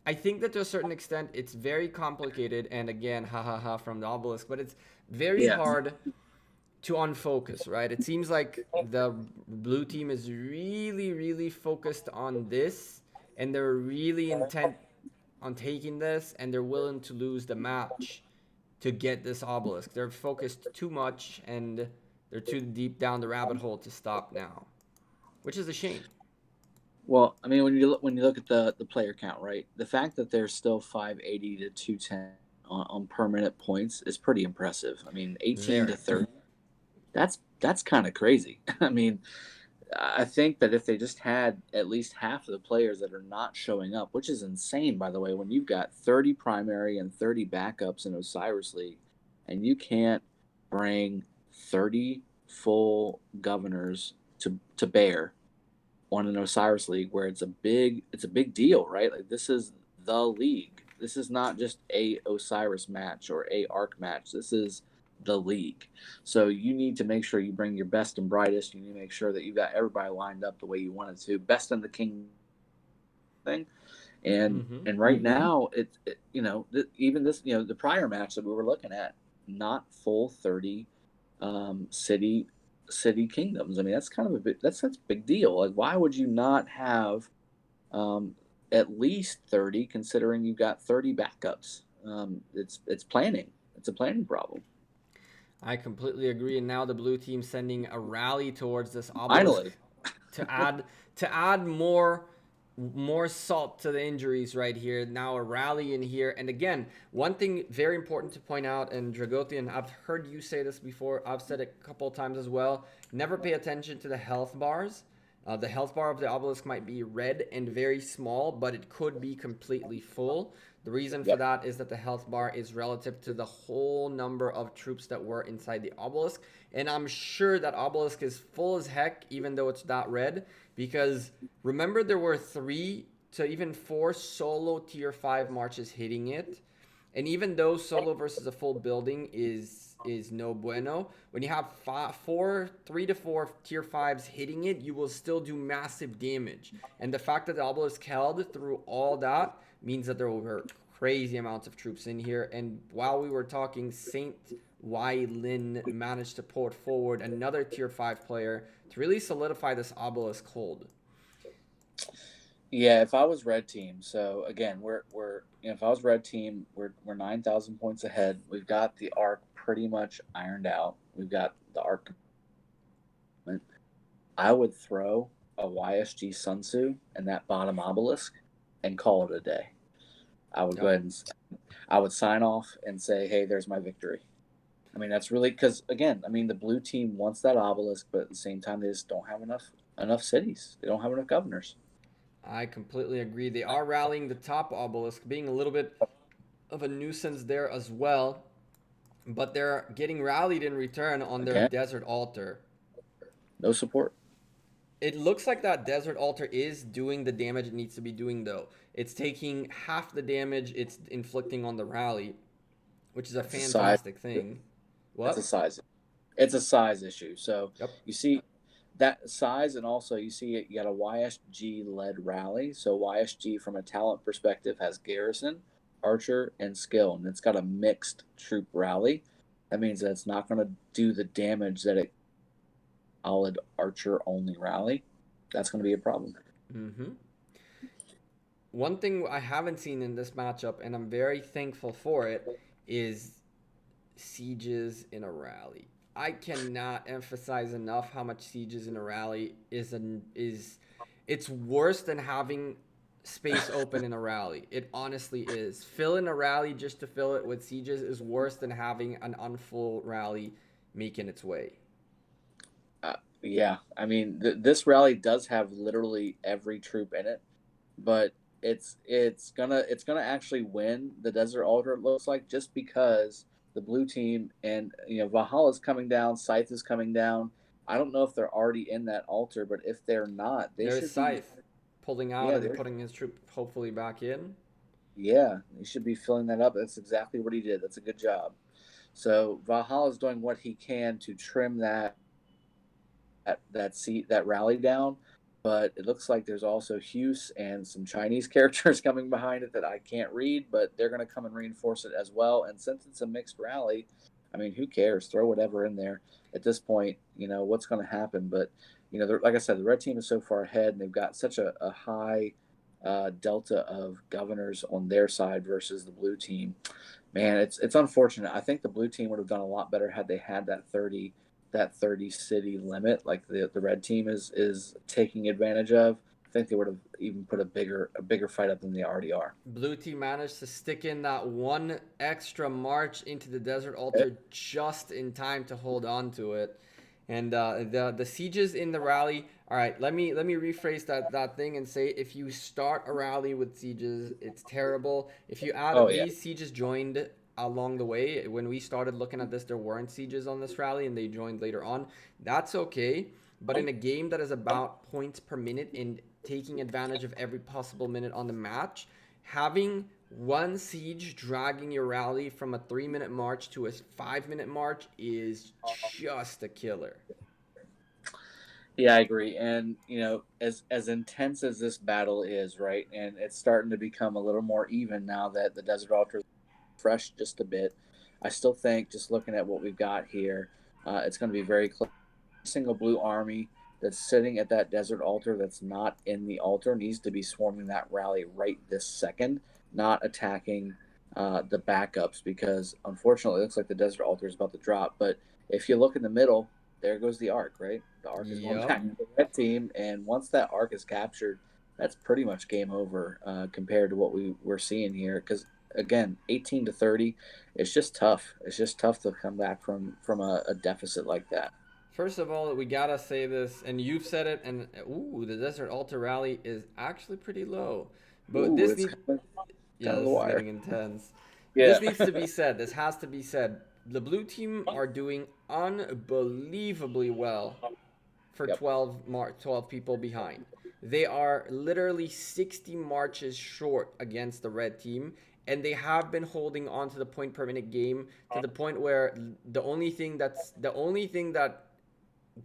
S1: I think that to a certain extent it's very complicated, and again, ha ha ha from the obelisk, but it's very
S2: Yeah.
S1: hard to unfocus, right? It seems like the blue team is really, really focused on this, and they're really intent on taking this, and they're willing to lose the match to get this obelisk. They're focused too much, and they're too deep down the rabbit hole to stop now, which is a shame.
S2: Well, I mean, when you look at the player count, right? The fact that there's still 580 to 210 on per minute points is pretty impressive. I mean, 18 to
S1: Very.
S2: 30. That's kind of crazy. I mean, I think that if they just had at least half of the players that are not showing up, which is insane, by the way, when you've got 30 primary and 30 backups in Osiris League, and you can't bring 30 full governors to bear on an Osiris League where it's a big deal, right? Like, this is the league. This is not just a Osiris match or a Ark match. This is the league. So you need to make sure you bring your best and brightest. You need to make sure that you've got everybody lined up the way you wanted to. Best in the king thing. And right now, even this, the prior match that we were looking at, not full 30 city kingdoms. I mean, that's kind of that's a big deal. Like, why would you not have at least 30, considering you've got 30 backups? It's planning. It's a planning problem.
S1: I completely agree. And now the blue team sending a rally towards this obelisk
S2: Finally.
S1: to add more salt to the injuries right here. Now a rally in here. And again, one thing very important to point out, and Dragotian, I've heard you say this before. I've said it a couple of times as well. Never pay attention to the health bars. The health bar of the obelisk might be red and very small, but it could be completely full. The reason for that is that the health bar is relative to the whole number of troops that were inside the obelisk. And I'm sure that obelisk is full as heck, even though it's not red. Because remember, there were 3 to even 4 solo tier 5 marches hitting it. And even though solo versus a full building is no bueno, when you have 3 to 4 tier 5s hitting it, you will still do massive damage. And the fact that the obelisk held through all that means that there were crazy amounts of troops in here. And while we were talking, Saint Y Lin managed to pull it forward, another tier 5 player, to really solidify this obelisk hold.
S2: Yeah, if I was red team, so again, if I was red team, we're 9,000 points ahead. We've got the Ark pretty much ironed out. We've got the Ark. I would throw a YSG Sun Tzu in that bottom obelisk and call it a day. I would go ahead and I would sign off and say, hey, there's my victory. I mean, that's really because, again, I mean, the blue team wants that obelisk, but at the same time, they just don't have enough cities. They don't have enough governors.
S1: I completely agree. They are rallying the top obelisk, being a little bit of a nuisance there as well. But they're getting rallied in return on their desert altar.
S2: No support.
S1: It looks like that desert altar is doing the damage it needs to be doing, though. It's taking half the damage it's inflicting on the rally, which is a fantastic thing. What?
S2: It's a size issue. So you see that size, and also you see you got a YSG led rally. So YSG, from a talent perspective, has garrison, archer, and skill, and it's got a mixed troop rally. That means that it's not going to do the damage that it solid archer only rally. That's going to be a problem.
S1: One thing I haven't seen in this matchup, and I'm very thankful for it, is sieges in a rally. I cannot emphasize enough how much sieges in a rally it's worse than having space open in a rally. It honestly is. Filling a rally just to fill it with sieges is worse than having an unfull rally making its way.
S2: Yeah, I mean, this rally does have literally every troop in it, but it's gonna actually win the Desert Altar. It looks like, just because the blue team, and Valhalla's coming down, Scythe is coming down. I don't know if they're already in that altar, but if they're not, they
S1: There's
S2: should be.
S1: Scythe pulling out
S2: Yeah,
S1: and putting his troop hopefully back in.
S2: yeah, he should be filling that up. That's exactly what he did. That's a good job. So Valhalla's doing what he can to trim that rally down, but it looks like there's also Hughes and some Chinese characters coming behind it that I can't read, but they're going to come and reinforce it as well. And since it's a mixed rally, I mean, who cares? Throw whatever in there at this point. What's going to happen. But like I said, the red team is so far ahead, and they've got such a high delta of governors on their side versus the blue team. Man, it's unfortunate. I think the blue team would have done a lot better had they had that 30 city limit, like the red team is taking advantage of. I think they would have even put a bigger fight up than they already are.
S1: Blue team managed to stick in that one extra march into the Desert Altar just in time to hold on to it. And the sieges in the rally. All right, let me rephrase that thing and say, if you start a rally with sieges, it's terrible. If you add these sieges joined along the way, when we started looking at this, there weren't sieges on this rally, and they joined later on. That's okay. But in a game that is about points per minute and taking advantage of every possible minute on the match, having one siege dragging your rally from a 3-minute march to a 5-minute march is just a killer.
S2: Yeah, I agree. And as intense as this battle is, right, and it's starting to become a little more even now that the Desert Altar is fresh just a bit. I still think, just looking at what we've got here, it's going to be very close. Single blue army that's sitting at that Desert Altar that's not in the altar needs to be swarming that rally right this second, not attacking the backups, because unfortunately it looks like the Desert Altar is about to drop. But if you look in the middle, there goes the Ark, right? The Ark is going back to the red team, and once that Ark is captured, that's pretty much game over compared to what we were seeing here. Because again, 18-30, it's just tough. It's just tough to come back from a deficit like that.
S1: First of all, we gotta say this, and you've said it, and the Desert Altar rally is actually pretty low. But this needs, this is getting intense. Yeah. This needs to be said. This has to be said. The blue team are doing unbelievably well for 12 people behind. They are literally 60 marches short against the red team, and they have been holding on to the point per minute game to the point where the only thing that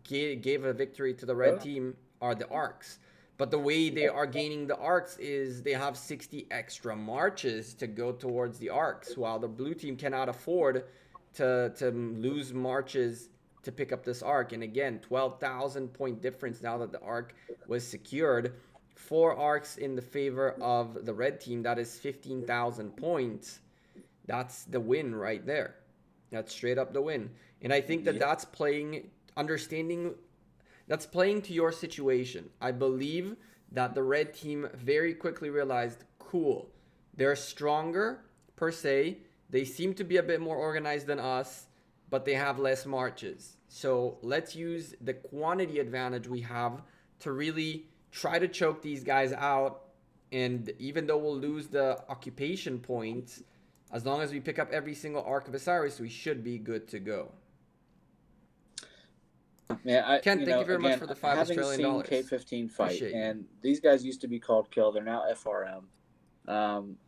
S1: gave a victory to the red team are the arcs. But the way they are gaining the arcs is they have 60 extra marches to go towards the arcs, while the blue team cannot afford to lose marches to pick up this arc. And again, 12,000 point difference now that the arc was secured. 4 arcs in the favor of the red team. That is 15,000 points. That's the win right there. That's straight up the win. And I think that's playing to your situation. I believe that the red team very quickly realized, cool, they're stronger per se. They seem to be a bit more organized than us, but they have less marches. So let's use the quantity advantage we have to really try to choke these guys out. And even though we'll lose the occupation points, as long as we pick up every single Ark of Osiris, we should be good to go.
S2: Man,
S1: Ken, thank you very much for the $5 Australian dollars.
S2: Having seen K15 fight, and these guys used to be called Kill, they're now FRM.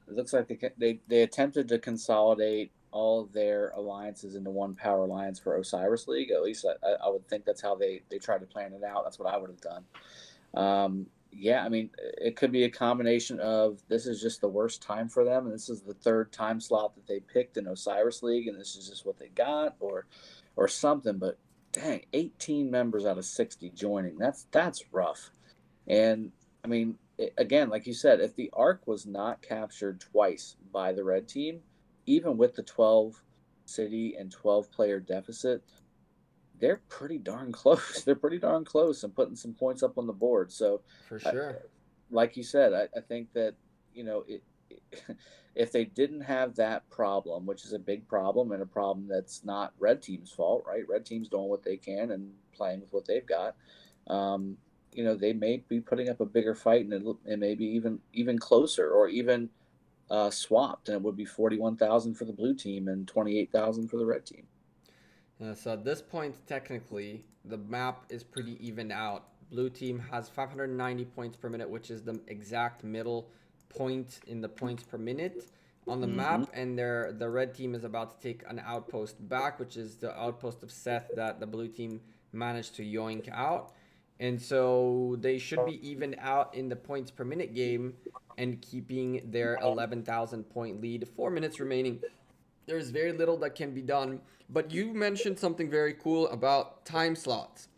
S2: It looks like they attempted to consolidate all of their alliances into one power alliance for Osiris League. At least I would think that's how they tried to plan it out. That's what I would have done. Yeah, I mean, it could be a combination of this is just the worst time for them, and this is the third time slot that they picked in Osiris League, and this is just what they got, or something. But dang, 18 members out of 60 joining. That's rough. And I mean, again, like you said, if the Ark was not captured twice by the red team, even with the 12 city and 12 player deficit, they're pretty darn close. They're pretty darn close and putting some points up on the board. So,
S1: For
S2: I,
S1: sure.
S2: like you said, I think that if they didn't have that problem, which is a big problem and a problem that's not red team's fault, right? Red team's doing what they can and playing with what they've got. Um, they may be putting up a bigger fight, and it may be even closer, or even swapped, and it would be 41,000 for the blue team and 28,000 for the red team.
S1: So at this point, technically, the map is pretty even out. Blue team has 590 points per minute, which is the exact middle point in the points per minute on the
S2: Mm-hmm.
S1: map, and the red team is about to take an outpost back, which is the outpost of Seth that the blue team managed to yoink out. And so they should be even out in the points per minute game and keeping their 11,000 point lead. 4 minutes remaining. There's very little that can be done. But you mentioned something very cool about time slots.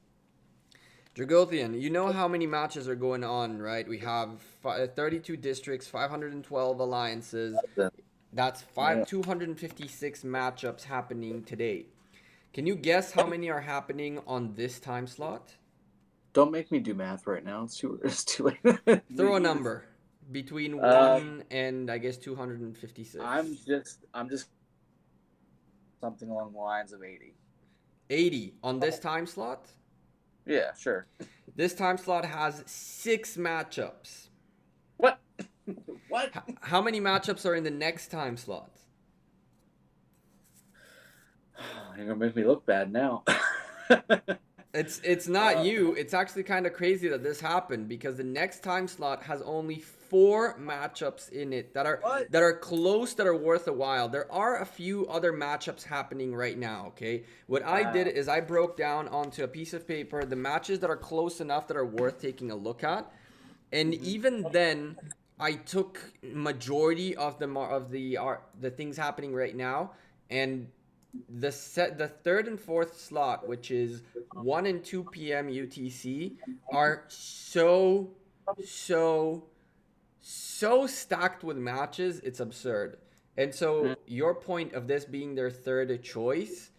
S1: Dragothian, you know how many matches are going on, right? We have 32 districts, 512 alliances. That's
S2: Yeah.
S1: 256 matchups happening today. Can you guess how many are happening on this time slot?
S2: Don't make me do math right now. It's too late.
S1: Throw a number between
S2: uh,
S1: 1 and I guess 256.
S2: I'm just something along the lines of 80.
S1: 80 on this time slot?
S2: Yeah, sure.
S1: This time slot has 6 matchups.
S2: What? What?
S1: How many matchups are in the next time slot?
S2: You're gonna make me look bad now.
S1: It's not you. It's actually kind of crazy that this happened because the next time slot has only 4 matchups in it that are
S2: What?
S1: that are close, that are worth a while. There are a few other matchups happening right now, okay? What I did is I broke down onto a piece of paper the matches that are close enough that are worth taking a look at. And even then I took majority of the things happening right now, and the third and fourth slot, which is 1 and 2 p.m. UTC, are so so stacked with matches, it's absurd. And so your point of this being their third choice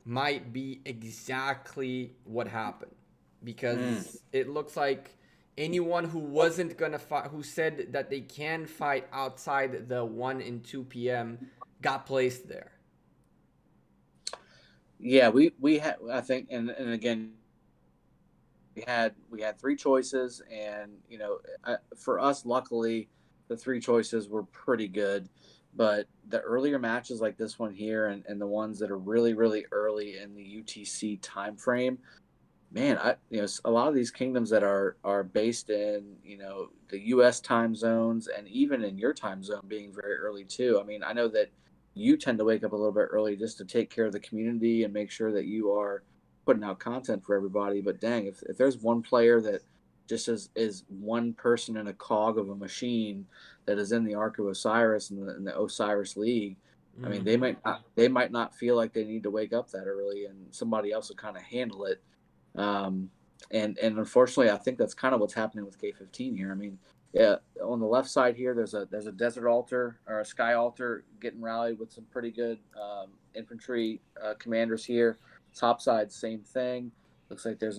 S1: might be exactly what happened, because it looks like anyone who wasn't gonna fight, who said that they can fight outside the 1 and 2 p.m. got placed there.
S2: Yeah, we had, I think, and again, we had 3 choices, and for us, luckily, the 3 choices were pretty good. But the earlier matches like this one here, and the ones that are really really early in the UTC time frame, man, a lot of these kingdoms that are based in the U.S. time zones, and even in your time zone being very early too. I mean, I know that you tend to wake up a little bit early just to take care of the community and make sure that you are putting out content for everybody. But dang, if there's one player that just is one person in a cog of a machine that is in the Ark of Osiris and the Osiris League, I mean,
S1: Mm-hmm.
S2: they might not feel like they need to wake up that early, and somebody else will kind of handle it. And unfortunately, I think that's kind of what's happening with K15 here. I mean, yeah, on the left side here, there's a desert altar or a sky altar getting rallied with some pretty good infantry commanders here. Top side, same thing. Looks like there's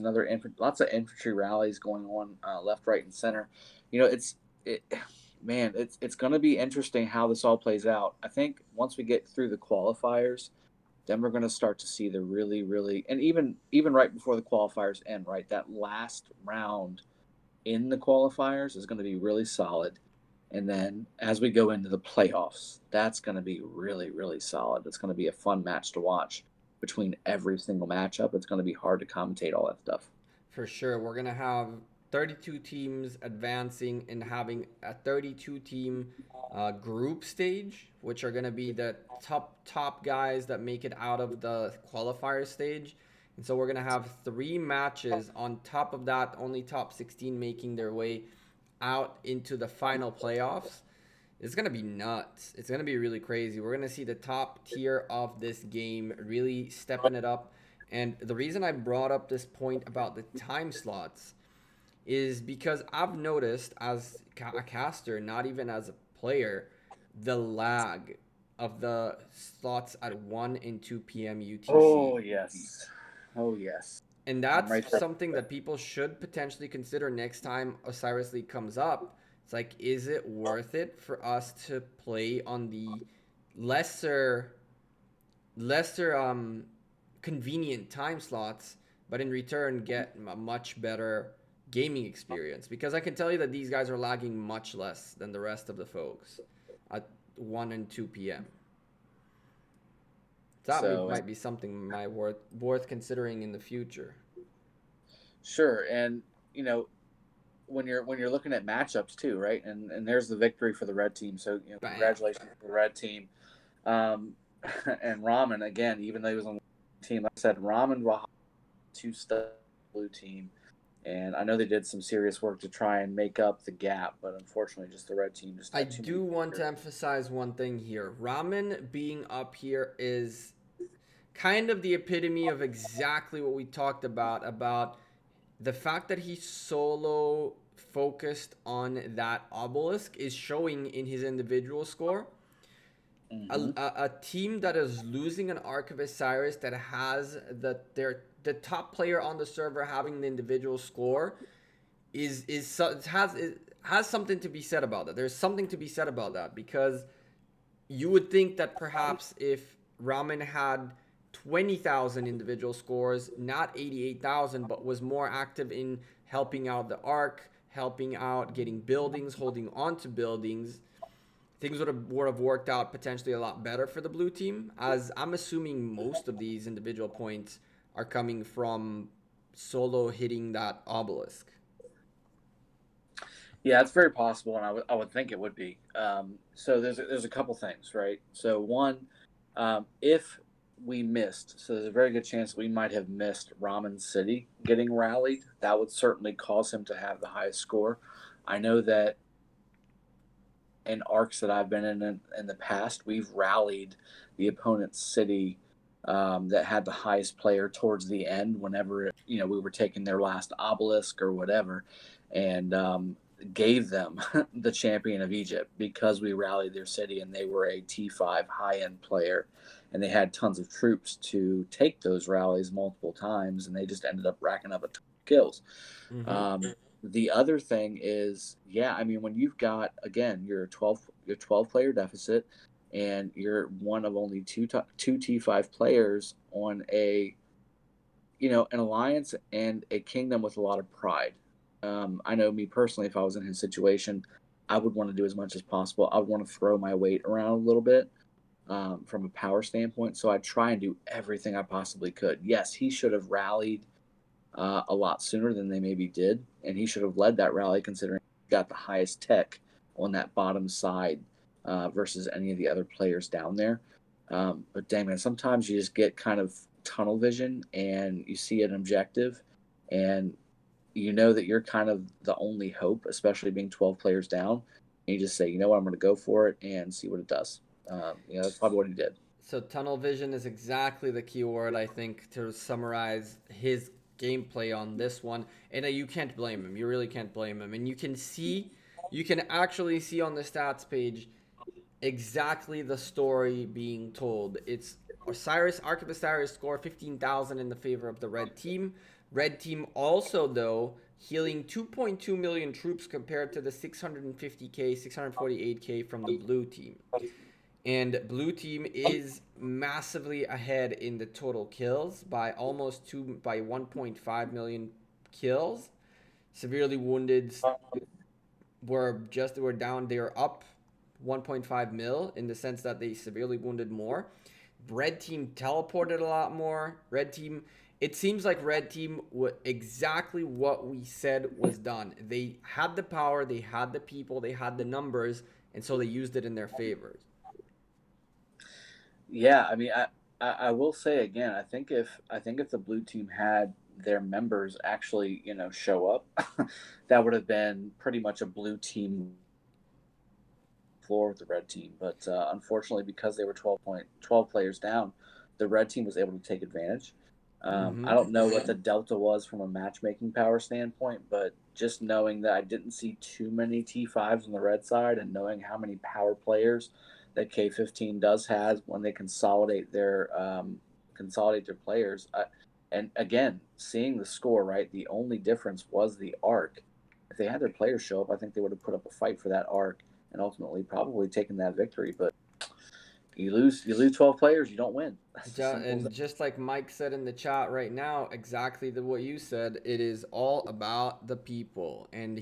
S2: lots of infantry rallies going on left, right, and center. It's going to be interesting how this all plays out. I think once we get through the qualifiers, then we're going to start to see the really, really, and even right before the qualifiers end, right, that last round in the qualifiers is going to be really solid. And then as we go into the playoffs, that's going to be really, really solid. It's going to be a fun match to watch between every single matchup. It's going to be hard to commentate all that stuff.
S1: For sure. We're going to have 32 teams advancing and having a 32 team group stage, which are going to be the top guys that make it out of the qualifier stage. And so we're going to have 3 matches on top of that, only top 16 making their way out into the final playoffs. It's going to be nuts. It's going to be really crazy. We're going to see the top tier of this game really stepping it up. And the reason I brought up this point about the time slots is because I've noticed as a caster, not even as a player, the lag of the slots at 1 and 2 p.m. UTC.
S2: Oh yes. Oh yes.
S1: And
S2: I'm
S1: that's
S2: right there.
S1: something that people should potentially consider next time Osiris League comes up. It's like, is it worth it for us to play on the lesser convenient time slots, but in return get a much better gaming experience? Because I can tell you that these guys are lagging much less than the rest of the folks at 1 and 2 p.m. That
S2: So
S1: might be something worth considering in the future.
S2: sure, and you know when you're looking at matchups too, right? And there's the victory for the red team. So
S1: Bam.
S2: congratulations to the red team. Um, and Ramen again, even though he was on the team, like I said, Ramen Wahab, two stud blue team, and I know they did some serious work to try and make up the gap, but unfortunately, just the red team just
S1: I
S2: had too many
S1: do want to
S2: players.
S1: emphasize one thing here. Ramen being up here is kind of the epitome of exactly what we talked about the fact that he's solo focused on that obelisk is showing in his individual score.
S2: Mm-hmm.
S1: A team that is losing an Ark of Osiris that has the top player on the server having the individual score has something to be said about that. There's something to be said about that because you would think that perhaps if Ramen had 20,000 individual scores, not 88,000, but was more active in helping out the Ark, helping out getting buildings, holding on to buildings, things would have worked out potentially a lot better for the blue team, as I'm assuming most of these individual points are coming from solo hitting that obelisk.
S2: Yeah, it's very possible, and I would think it would be. So there's a couple things, right? So one, if we missed, so there's a very good chance we might have missed Ramen City getting rallied. That would certainly cause him to have the highest score. I know that in arcs that I've been in the past, we've rallied the opponent's city that had the highest player towards the end whenever we were taking their last obelisk or whatever, and gave them the champion of Egypt because we rallied their city and they were a T5 high end player, and they had tons of troops to take those rallies multiple times, and they just ended up racking up a ton of kills.
S1: Mm-hmm.
S2: The other thing is, yeah, I mean, when you've got again your 12 player deficit, and you're one of only two T5 players on an alliance and a kingdom with a lot of pride. I know me personally, if I was in his situation, I would want to do as much as possible. I would want to throw my weight around a little bit from a power standpoint. So I'd try and do everything I possibly could. Yes, he should have rallied a lot sooner than they maybe did, and he should have led that rally considering he got the highest tech on that bottom side versus any of the other players down there. But dang man, sometimes you just get kind of tunnel vision and you see an objective, and you know that you're kind of the only hope, especially being 12 players down. And you just say, you know what, I'm going to go for it and see what it does. That's probably what he did.
S1: So tunnel vision is exactly the key word, I think, to summarize his gameplay on this one. And you can't blame him. You really can't blame him. And you can actually see on the stats page exactly the story being told. It's Ark of Osiris score 15,000 in the favor of the red team. Red team also, though, healing 2.2 million troops compared to the 650k, 648k from the blue team. And blue team is massively ahead in the total kills by 1.5 million kills. Severely wounded were down. They're up 1.5 mil in the sense that they severely wounded more. Red team teleported a lot more. Red team, it seems like red team exactly what we said was done. They had the power, they had the people, they had the numbers, and so they used it in their favors.
S2: Yeah, I mean, I will say again, I think if the blue team had their members actually, show up, that would have been pretty much a blue team floor with the red team. But unfortunately, because they were 12 players down, the red team was able to take advantage. I
S1: Mm-hmm.
S2: don't know what the delta was from a matchmaking power standpoint, but just knowing that I didn't see too many T5s on the red side, and knowing how many power players that K15 does have when they consolidate their players, And again, seeing the score, right? The only difference was the Ark. If they had their players show up, I think they would have put up a fight for that Ark and ultimately probably taken that victory. But you lose 12 players, you don't win. That's as simple as
S1: And
S2: that.
S1: just like Mike said in the chat right now, exactly what you said. It is all about the people. And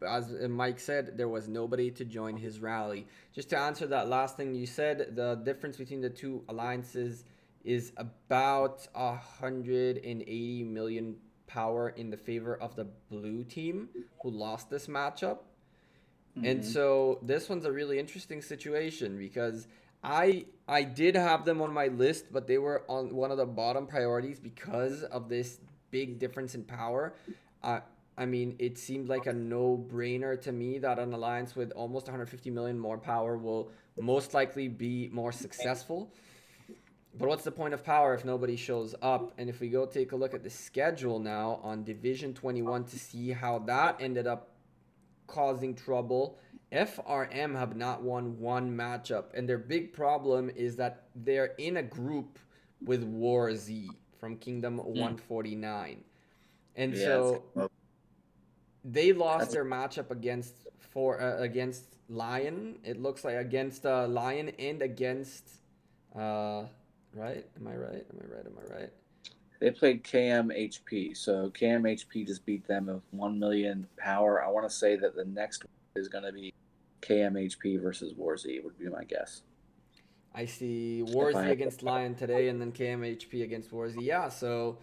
S1: as Mike said, there was nobody to join his rally. Just to answer that last thing you said, the difference between the two alliances is about 180 million power in the favor of the blue team who lost this matchup. And
S2: Mm-hmm.
S1: so this one's a really interesting situation because I did have them on my list, but they were on one of the bottom priorities because of this big difference in power. Uh, I mean, it seemed like a no-brainer to me that an alliance with almost 150 million more power will most likely be more successful. But what's the point of power if nobody shows up? And if we go take a look at the schedule now on Division 21 to see how that ended up causing trouble. FRM have not won one matchup, and their big problem is that they're in a group with War Z from Kingdom
S2: Mm.
S1: 149. And
S2: Yeah,
S1: so they lost
S2: that's
S1: their matchup against Lion. It looks like against Lion and against right? Am I right? Am I right? Am I right?
S2: they played KMHP. So KMHP just beat them with 1 million power. I want to say that the next one is going to be KMHP versus War Z, would be my guess.
S1: I see
S2: If
S1: War
S2: I
S1: Z
S2: had
S1: against Lion today, and then KMHP against War Z. Yeah, so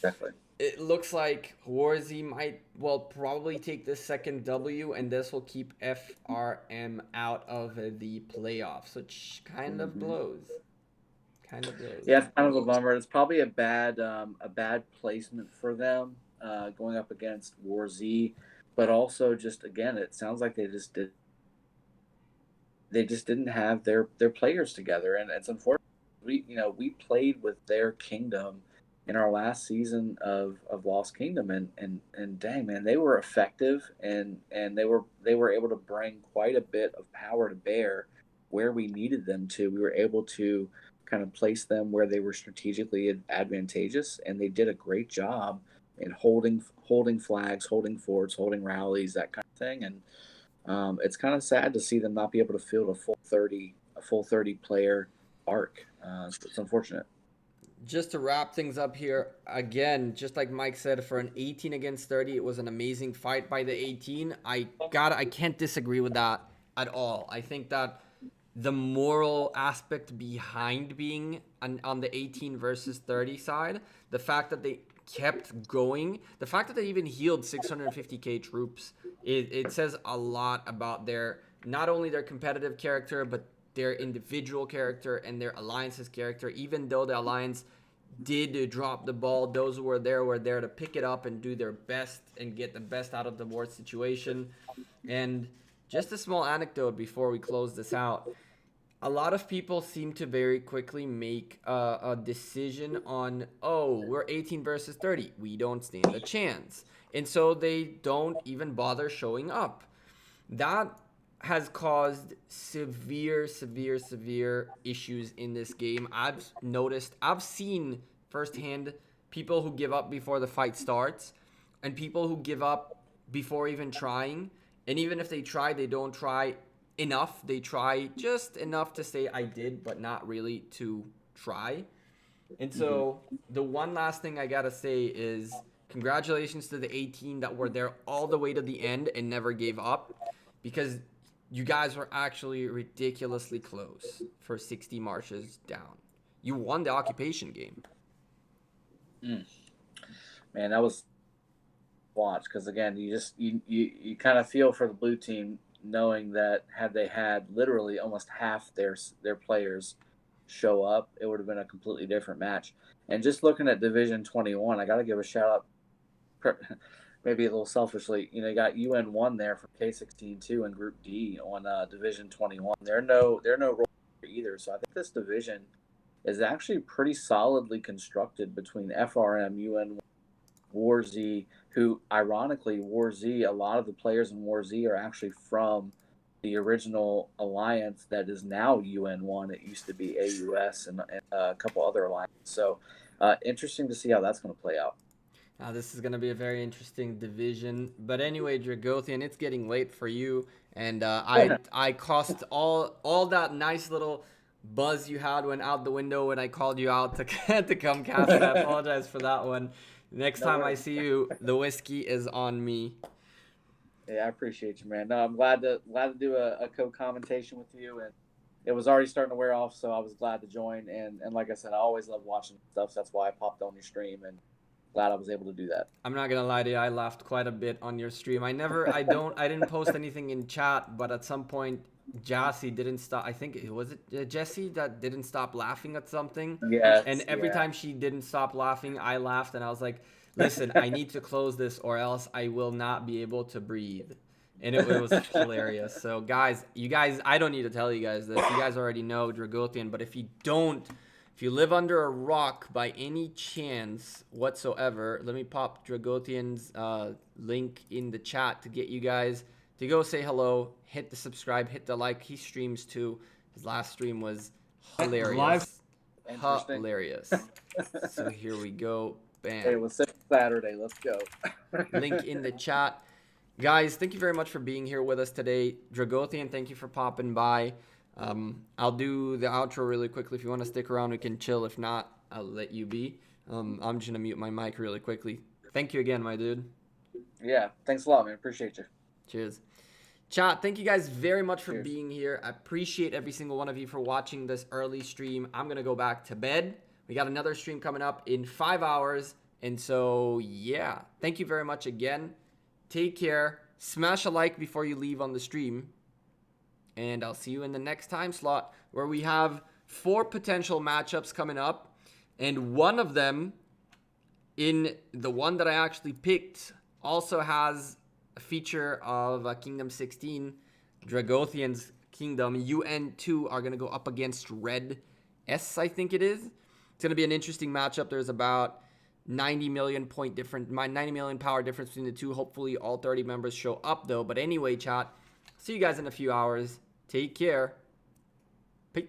S2: Definitely.
S1: it looks like War Z might, well, probably take this second W, and this will keep FRM out of the playoffs, which kind of
S2: Mm-hmm.
S1: blows. Kind of blows.
S2: Yeah, it's kind of a bummer. It's probably a bad placement for them going up against War Z, but also just again, it sounds like they just didn't have their players together, and it's unfortunate. We played with their kingdom in our last season of Lost Kingdom, and dang man, they were effective, and they were able to bring quite a bit of power to bear where we needed them to. We were able to kind of place them where they were strategically advantageous, and they did a great job in holding flags, holding forts, holding rallies, that kind of thing, and it's kind of sad to see them not be able to field a full 30 player arc. It's unfortunate.
S1: Just to wrap things up here, again, just like Mike said, for an 18 against 30, it was an amazing fight by the 18. I can't disagree with that at all. I think that the moral aspect behind being on the 18 versus 30 side, the fact that they kept going, the fact that they even healed 650k troops, it says a lot about their, not only their competitive character, but their individual character and their alliance's character. Even though the alliance did drop the ball, those who were there to pick it up and do their best and get the best out of the war situation. And just a small anecdote before we close this out. A lot of people seem to very quickly make a decision on, oh, we're 18 versus 30. We don't stand a chance. And so they don't even bother showing up. That has caused severe issues in this game. I've seen firsthand people who give up before the fight starts and people who give up before even trying. And even if they try, they don't try enough. They try just enough to say I did, but not really to try. And
S2: Mm-hmm.
S1: so the one last thing I gotta say is congratulations to the 18 that were there all the way to the end and never gave up, because you guys were actually ridiculously close for 60 marches down. You won the occupation game.
S2: Mm. Man, that was watch because again, you kind of feel for the blue team knowing that had they had literally almost half their players show up, it would have been a completely different match. And just looking at Division 21, I got to give a shout out maybe a little selfishly, you got UN1 there from K16 in Group D on Division 21. They're no role either. So I think this division is actually pretty solidly constructed between FRM, UN1, War Z, who ironically War Z, a lot of the players in War Z are actually from the original alliance that is now UN1. It used to be AUS and a couple other alliances. So Interesting to see how that's going to play out.
S1: This is going to be a very interesting division. But anyway, Dragothian, it's getting late for you. And I cost all that nice little buzz you had went out the window when I called you out to come cast. I apologize for that one. Next time I see you, the whiskey is on me.
S2: Yeah, I appreciate you, man. No, I'm glad to do a co-commentation with you, and it was already starting to wear off, so I was glad to join. And like I said, I always love watching stuff, so that's why I popped on your stream, and glad I was able to do that.
S1: I'm not gonna lie to you, I laughed quite a bit on your stream. I didn't post anything in chat, but at some point, Jassy didn't stop. I think was it Jessie that didn't stop laughing at something.
S2: Yes.
S1: And every time she didn't stop laughing, I laughed, and I was like, "Listen, I need to close this, or else I will not be able to breathe." And it was hilarious. So guys, I don't need to tell you guys this. You guys already know Dragothian, but if you don't. If you live under a rock by any chance whatsoever, let me pop Dragothian's link in the chat to get you guys to go say hello, hit the subscribe, hit the like. He streams too. His last stream was hilarious. Hilarious. So here we go. Bam.
S2: It was Saturday. Let's go.
S1: Link in the chat. Guys, thank you very much for being here with us today. Dragothian, thank you for popping by. I'll do the outro really quickly. If you want to stick around, we can chill. If not, I'll let you be. I'm just going to mute my mic really quickly. Thank you again, my dude.
S2: Yeah, thanks a lot, man. Appreciate you.
S1: Cheers. Chat, thank you guys very much for being here. I appreciate every single one of you for watching this early stream. I'm going to go back to bed. We got another stream coming up in 5 hours. And so, yeah, thank you very much again. Take care. Smash a like before you leave on the stream. And I'll see you in the next time slot where we have 4 potential matchups coming up. And one of them, in the one that I actually picked, also has a feature of Kingdom 16. Dragothian's Kingdom. UN2 are going to go up against Red S, I think it is. It's going to be an interesting matchup. There's about 90 million power difference between the two. Hopefully all 30 members show up though. But anyway, chat, see you guys in a few hours. Take care. Peace.